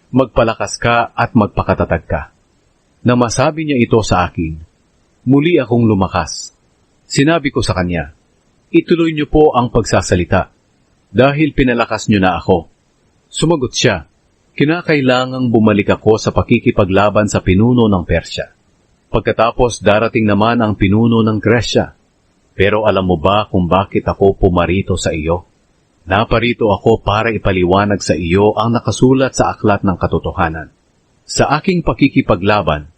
Magpalakas ka at magpakatatag ka." Nang masabi niya ito sa akin, muli akong lumakas. Sinabi ko sa kanya, "Ituloy niyo po ang pagsasalita, dahil pinalakas niyo na ako." Sumagot siya, "Kinakailangang bumalik ako sa pakikipaglaban sa pinuno ng Persya. Pagkatapos darating naman ang pinuno ng Gresya. Pero alam mo ba kung bakit ako pumarito sa iyo? Naparito ako para ipaliwanag sa iyo ang nakasulat sa aklat ng katotohanan. Sa aking pakikipaglaban,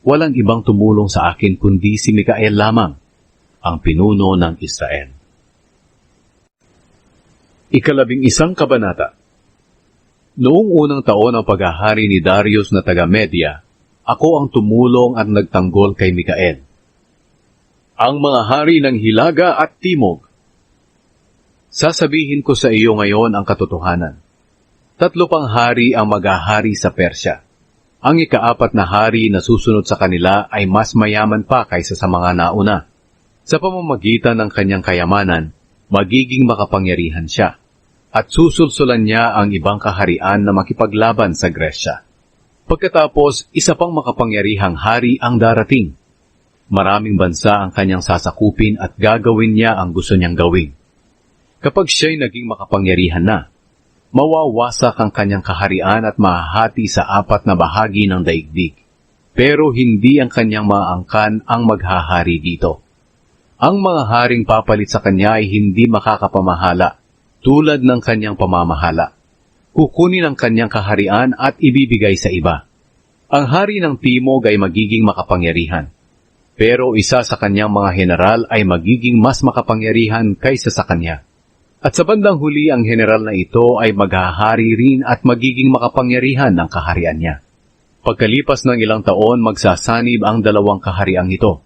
walang ibang tumulong sa akin kundi si Mikael lamang, ang pinuno ng Israel." 11 kabanata. Noong unang taon ng paghahari ni Darius na taga-Media, ako ang tumulong at nagtanggol kay Mikael. Ang mga hari ng Hilaga at Timog. Sasabihin ko sa iyo ngayon ang katotohanan. 3 pang hari ang maghahari sa Persya. Ang ika-4 na hari na susunod sa kanila ay mas mayaman pa kaysa sa mga nauna. Sa pamamagitan ng kanyang kayamanan, magiging makapangyarihan siya, at susulsulan niya ang ibang kaharian na makipaglaban sa Gresya. Pagkatapos, isa pang makapangyarihang hari ang darating. Maraming bansa ang kanyang sasakupin at gagawin niya ang gusto niyang gawin. Kapag siya'y naging makapangyarihan na, mawawasak ang kanyang kaharian at mahahati sa 4 na bahagi ng daigdig. Pero hindi ang kanyang mga angkan ang maghahari dito. Ang mga haring papalit sa kanya ay hindi makakapamahala, tulad ng kanyang pamamahala. Kukunin ang kanyang kaharian at ibibigay sa iba. Ang hari ng Timog ay magiging makapangyarihan, pero isa sa kanyang mga general ay magiging mas makapangyarihan kaysa sa kanya. At sa bandang huli, ang general na ito ay maghahari rin at magiging makapangyarihan ng kaharian niya. Pagkalipas ng ilang taon, magsasanib ang 2 kahariang ito,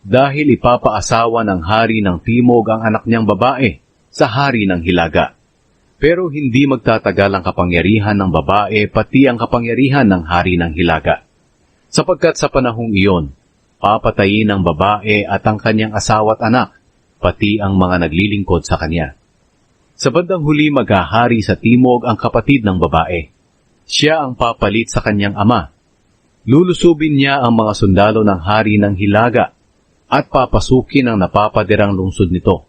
dahil ipapaasawa ng hari ng Timog ang anak niyang babae sa hari ng Hilaga. Pero hindi magtatagal ang kapangyarihan ng babae pati ang kapangyarihan ng hari ng Hilaga. Sapagkat sa panahong iyon, papatayin ng babae at ang kanyang asawa at anak, pati ang mga naglilingkod sa kanya. Sa bandang huli maghahari sa timog ang kapatid ng babae. Siya ang papalit sa kanyang ama. Lulusubin niya ang mga sundalo ng hari ng Hilaga at papasukin ang napapadirang lungsod nito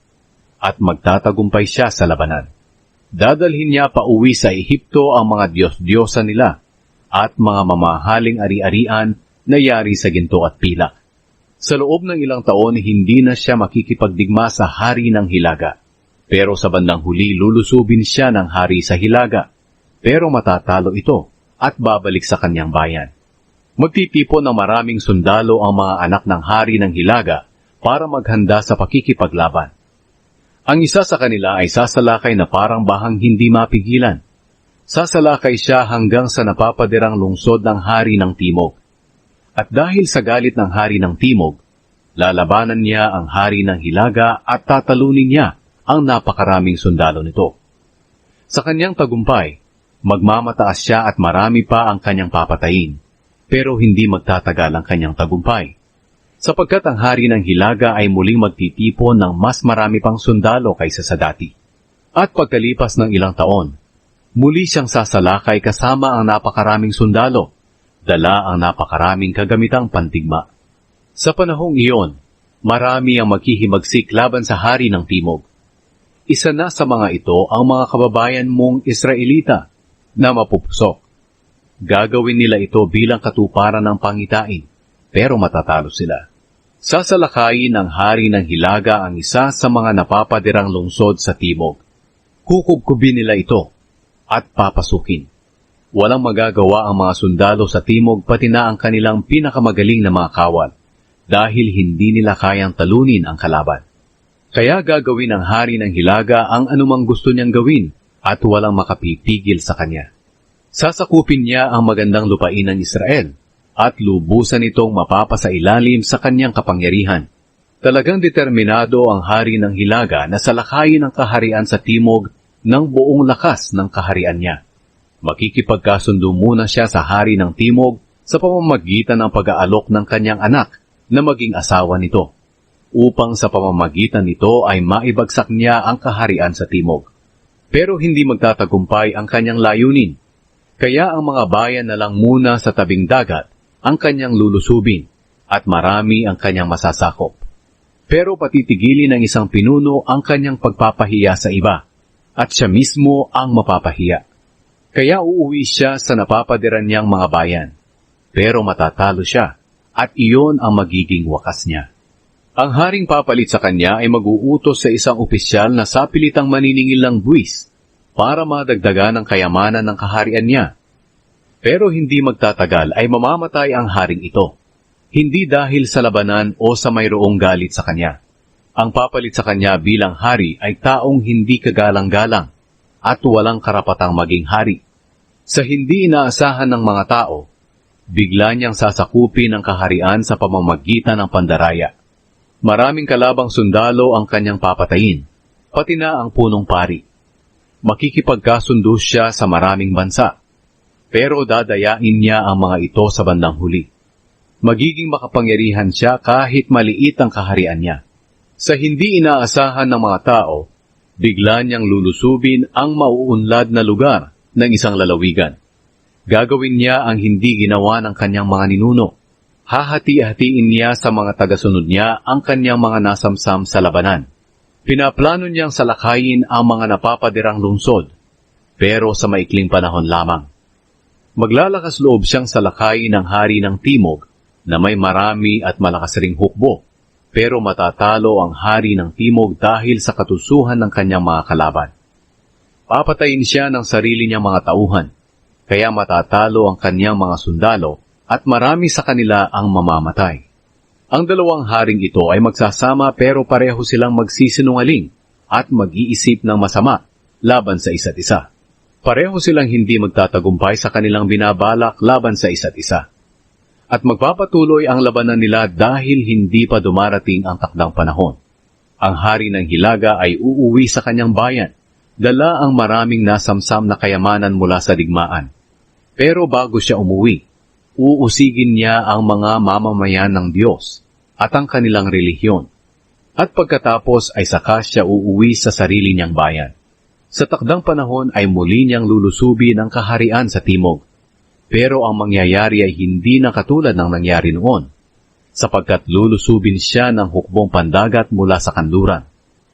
at magtatagumpay siya sa labanan. Dadalhin niya pauwi sa Ehipto ang mga Diyos-Diyosa nila at mga mamahaling ari-arian na yari sa ginto at pilak. Sa loob ng ilang taon, hindi na siya makikipagdigma sa hari ng Hilaga. Pero sa bandang huli, lulusubin siya ng hari sa Hilaga. Pero matatalo ito at babalik sa kanyang bayan. Magtitipon ng maraming sundalo ang mga anak ng hari ng Hilaga para maghanda sa pakikipaglaban. Ang isa sa kanila ay sasalakay na parang bahang hindi mapigilan. Sasalakay siya hanggang sa napapadirang lungsod ng hari ng Timog. At dahil sa galit ng hari ng Timog, lalabanan niya ang hari ng Hilaga at tatalunin niya ang napakaraming sundalo nito. Sa kanyang tagumpay, magmamataas siya at marami pa ang kanyang papatayin, pero hindi magtatagal ang kanyang tagumpay. Sapagkat ang hari ng Hilaga ay muling magtitipon ng mas marami pang sundalo kaysa sa dati. At pagkalipas ng ilang taon, muli siyang sasalakay kasama ang napakaraming sundalo, dala ang napakaraming kagamitang pandigma. Sa panahong iyon, marami ang maghihimagsik laban sa hari ng Timog. Isa na sa mga ito ang mga kababayan mong Israelita na mapupusok. Gagawin nila ito bilang katuparan ng pangitain, pero matatalo sila. Sasalakayin ng hari ng Hilaga ang isa sa mga napapadirang lungsod sa Timog. Kukubkubin nila ito at papasukin. Walang magagawa ang mga sundalo sa Timog pati na ang kanilang pinakamagaling na mga kawal dahil hindi nila kayang talunin ang kalaban. Kaya gagawin ng hari ng Hilaga ang anumang gusto niyang gawin at walang makapipigil sa kanya. Sasakupin niya ang magandang lupain ng Israel at lubusan itong mapapasailalim sa kanyang kapangyarihan. Talagang determinado ang hari ng Hilaga na salakayin ang kaharian sa Timog ng buong lakas ng kaharian niya. Makikipagkasundo muna siya sa hari ng Timog sa pamamagitan ng pag-aalok ng kanyang anak na maging asawa nito, upang sa pamamagitan nito ay maibagsak niya ang kaharian sa Timog. Pero hindi magtatagumpay ang kanyang layunin, kaya ang mga bayan na lang muna sa tabing dagat ang kanyang lulusubin at marami ang kanyang masasakop. Pero patitigilin ng isang pinuno ang kanyang pagpapahiya sa iba at siya mismo ang mapapahiya. Kaya uuwi siya sa napapadiran niyang mga bayan, pero matatalo siya at iyon ang magiging wakas niya. Ang haring papalit sa kanya ay mag-uutos sa isang opisyal na sapilitang maniningil ng buwis para madagdagan ang kayamanan ng kaharian niya. Pero hindi magtatagal ay mamamatay ang haring ito, hindi dahil sa labanan o sa mayroong galit sa kanya. Ang papalit sa kanya bilang hari ay taong hindi kagalang-galang at walang karapatang maging hari. Sa hindi inaasahan ng mga tao, bigla niyang sasakupin ang kaharian sa pamamagitan ng pandaraya. Maraming kalabang sundalo ang kanyang papatayin, pati na ang punong pari. Makikipagkasundo siya sa maraming bansa, pero dadayain niya ang mga ito sa bandang huli. Magiging makapangyarihan siya kahit maliit ang kaharian niya. Sa hindi inaasahan ng mga tao, bigla niyang lulusubin ang mauunlad na lugar ng isang lalawigan. Gagawin niya ang hindi ginawa ng kanyang mga ninuno. Hahati-hatiin niya sa mga tagasunod niya ang kanyang mga nasamsam sa labanan. Pinaplano niyang salakayin ang mga napapadirang lungsod, pero sa maikling panahon lamang. Maglalakas loob siyang salakayin ng hari ng Timog na may marami at malakas ring hukbo, pero matatalo ang hari ng Timog dahil sa katusuhan ng kanyang mga kalaban. Papatayin siya ng sarili niyang mga tauhan, kaya matatalo ang kanyang mga sundalo at marami sa kanila ang mamamatay. Ang dalawang haring ito ay magsasama pero pareho silang magsisinungaling at mag-iisip ng masama laban sa isa't isa. Pareho silang hindi magtatagumpay sa kanilang binabalak laban sa isa't isa. At magpapatuloy ang labanan nila dahil hindi pa dumarating ang takdang panahon. Ang hari ng Hilaga ay uuwi sa kanyang bayan, dala ang maraming nasamsam na kayamanan mula sa digmaan. Pero bago siya umuwi, uusigin niya ang mga mamamayan ng Diyos at ang kanilang relihiyon. At pagkatapos ay saka siya uuwi sa sarili niyang bayan. Sa takdang panahon ay muli niyang lulusubin ang kaharian sa timog. Pero ang mangyayari ay hindi na katulad ng nangyari noon, sapagkat lulusubin siya ng hukbong pandagat mula sa kanluran.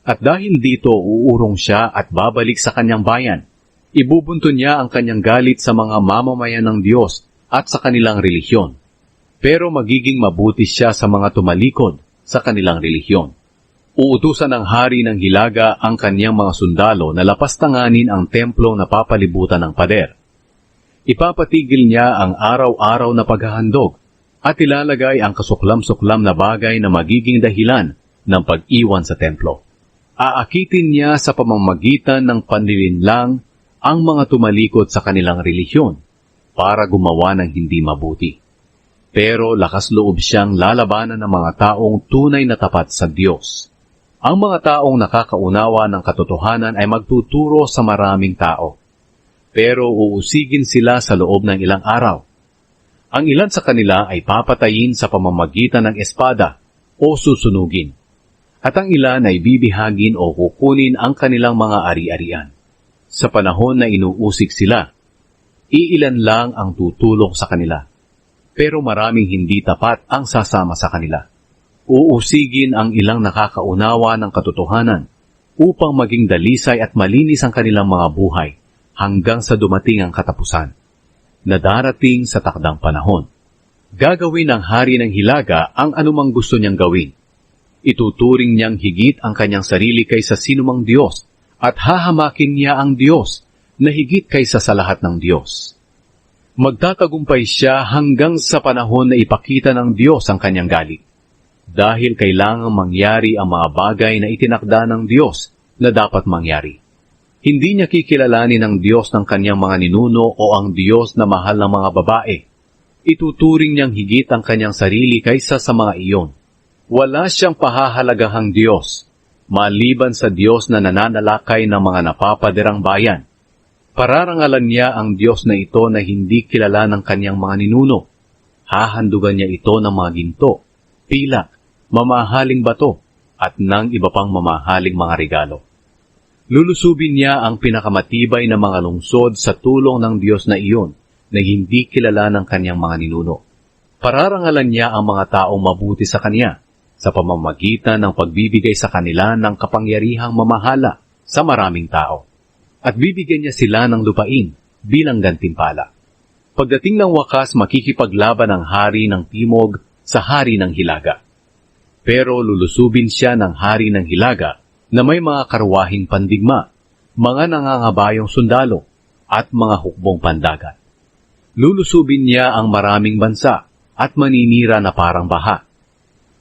At dahil dito uurong siya at babalik sa kanyang bayan. Ibubunto niya ang kanyang galit sa mga mamamayan ng Diyos at sa kanilang relihiyon. Pero magiging mabuti siya sa mga tumalikod sa kanilang relihiyon. Uutusan ng hari ng Hilaga ang kanyang mga sundalo na lapastanganin ang templo na papalibutan ng pader. Ipapatigil niya ang araw-araw na paghahandog at ilalagay ang kasuklam-suklam na bagay na magiging dahilan ng pag-iwan sa templo. Aakitin niya sa pamamagitan ng panlilinlang ang mga tumalikod sa kanilang relihiyon para gumawa ng hindi mabuti. Pero lakas loob siyang lalabanan ng mga taong tunay na tapat sa Diyos. Ang mga taong nakakaunawa ng katotohanan ay magtuturo sa maraming tao. Pero uusigin sila sa loob ng ilang araw. Ang ilan sa kanila ay papatayin sa pamamagitan ng espada o susunugin. At ang ilan ay bibihagin o kukunin ang kanilang mga ari-arian. Sa panahon na inuusig sila, iilan lang ang tutulong sa kanila. Pero maraming hindi tapat ang sasama sa kanila. Uusigin ang ilang nakakaunawa ng katotohanan upang maging dalisay at malinis ang kanilang mga buhay hanggang sa dumating ang katapusan na darating sa takdang panahon. Gagawin ng hari ng Hilaga ang anumang gusto niyang gawin. Ituturing niyang higit ang kanyang sarili kaysa sinumang Diyos at hahamakin niya ang Diyos na higit kaysa sa lahat ng Diyos. Magtatagumpay siya hanggang sa panahon na ipakita ng Diyos ang kanyang galit. Dahil kailangang mangyari ang mga bagay na itinakda ng Diyos na dapat mangyari. Hindi niya kikilalanin ng Diyos ng kanyang mga ninuno o ang Diyos na mahal ng mga babae. Ituturing niyang higit ang kanyang sarili kaysa sa mga iyon. Wala siyang pahahalagahang Diyos, maliban sa Diyos na nananalakay ng mga napapadirang bayan. Pararangalan niya ang Diyos na ito na hindi kilala ng kanyang mga ninuno. Hahandugan niya ito ng mga ginto, pilak, mamahaling bato, at ng iba pang mamahaling mga regalo. Lulusubin niya ang pinakamatibay na mga lungsod sa tulong ng Diyos na iyon na hindi kilala ng kanyang mga ninuno. Pararangalan niya ang mga taong mabuti sa kanya sa pamamagitan ng pagbibigay sa kanila ng kapangyarihang mamahala sa maraming tao. At bibigyan niya sila ng lupain bilang gantimpala. Pagdating ng wakas, makikipaglaban ang hari ng timog sa hari ng Hilaga. Pero lulusubin siya ng hari ng Hilaga na may mga karwahing pandigma, mga nangangabayong sundalo, at mga hukbong pandagat. Lulusubin niya ang maraming bansa at maninira na parang baha.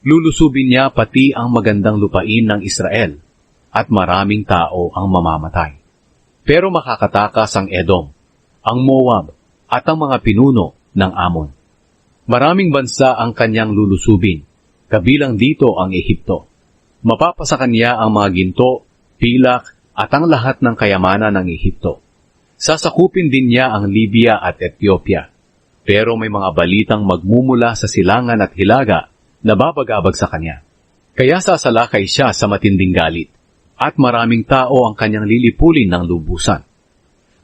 Lulusubin niya pati ang magandang lupain ng Israel at maraming tao ang mamamatay. Pero makakatakas ang Edom, ang Moab, at ang mga pinuno ng Amon. Maraming bansa ang kanyang lulusubin, kabilang dito ang Ehipto. Mapapasa kanya ang mga ginto, pilak, at ang lahat ng kayamanan ng Ehipto. Sasakupin din niya ang Libya at Ethiopia. Pero may mga balitang magmumula sa silangan at hilaga na babagabag sa kanya. Kaya sasalakay siya sa matinding galit, at maraming tao ang kanyang lilipulin ng lubusan.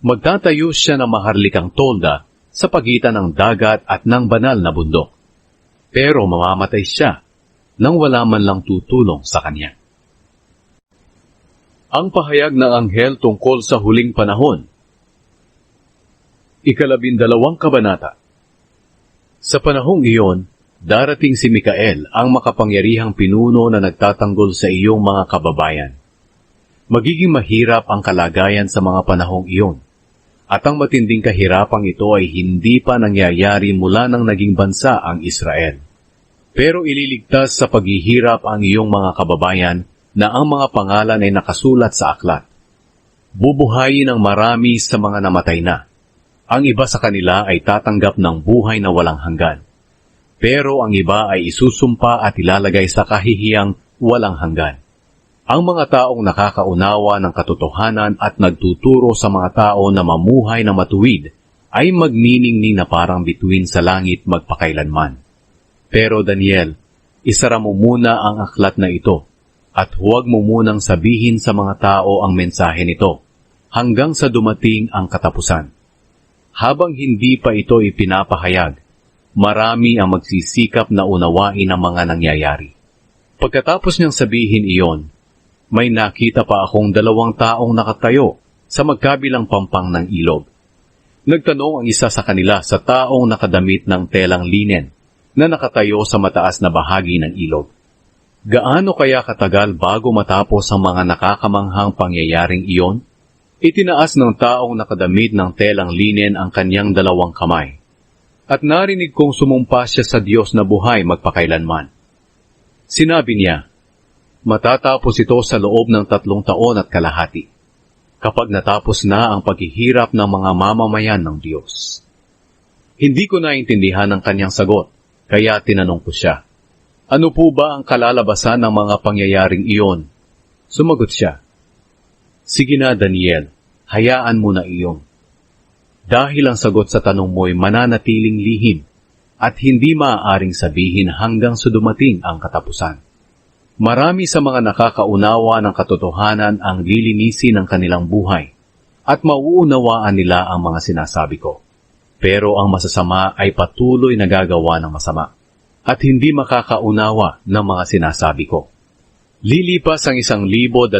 Magtatayo siya ng maharlikang tolda sa pagitan ng dagat at ng banal na bundok. Pero mamamatay siya nang wala man lang tutulong sa kanya. Ang pahayag ng anghel tungkol sa huling panahon. 12 kabanata. Sa panahong iyon, darating si Mikael, ang makapangyarihang pinuno na nagtatanggol sa iyong mga kababayan. Magiging mahirap ang kalagayan sa mga panahong iyon. At ang matinding kahirapang ito ay hindi pa nangyayari mula nang naging bansa ang Israel. Pero ililigtas sa paghihirap ang iyong mga kababayan na ang mga pangalan ay nakasulat sa aklat. Bubuhayin ang marami sa mga namatay na. Ang iba sa kanila ay tatanggap ng buhay na walang hanggan. Pero ang iba ay isusumpa at ilalagay sa kahihiyang walang hanggan. Ang mga taong nakakaunawa ng katotohanan at nagtuturo sa mga tao na mamuhay na matuwid ay magniningning na parang bituin sa langit magpakailanman. Pero Daniel, isara mo muna ang aklat na ito at huwag mo munang sabihin sa mga tao ang mensahe nito hanggang sa dumating ang katapusan. Habang hindi pa ito ipinapahayag, marami ang magsisikap na unawain ang mga nangyayari. Pagkatapos niyang sabihin iyon, may nakita pa akong 2 taong nakatayo sa magkabilang pampang ng ilog. Nagtanong ang isa sa kanila sa taong nakadamit ng telang linen na nakatayo sa mataas na bahagi ng ilog. Gaano kaya katagal bago matapos ang mga nakakamanghang pangyayaring iyon? Itinaas ng taong nakadamit ng telang linen ang kanyang 2 kamay. At narinig kong sumumpa siya sa Diyos na buhay magpakailanman. Sinabi niya, matatapos ito sa loob ng 3 taon at kalahati, kapag natapos na ang paghihirap ng mga mamamayan ng Diyos. Hindi ko naintindihan ang kanyang sagot, kaya tinanong ko siya, ano po ba ang kalalabasan ng mga pangyayaring iyon? Sumagot siya, sige na Daniel, hayaan mo na iyon. Dahil ang sagot sa tanong mo'y mananatiling lihim at hindi maaaring sabihin hanggang sa dumating ang katapusan. Marami sa mga nakakaunawa ng katotohanan ang lilinisin ng kanilang buhay at mauunawaan nila ang mga sinasabi ko. Pero ang masasama ay patuloy na gagawa ng masama at hindi makakaunawa ng mga sinasabi ko. Lilipas ang 1,270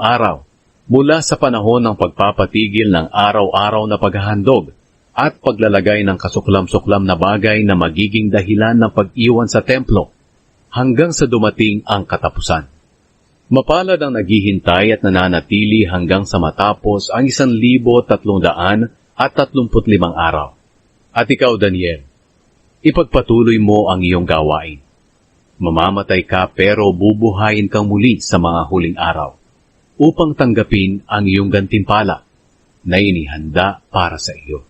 araw mula sa panahon ng pagpapatigil ng araw-araw na paghahandog at paglalagay ng kasuklam-suklam na bagay na magiging dahilan ng pag-iwan sa templo hanggang sa dumating ang katapusan. Mapalad ang naghihintay at nananatili hanggang sa matapos ang 1,335 araw. At ikaw, Daniel, ipagpatuloy mo ang iyong gawain. Mamamatay ka pero bubuhayin kang muli sa mga huling araw upang tanggapin ang iyong gantimpala na inihanda para sa iyo.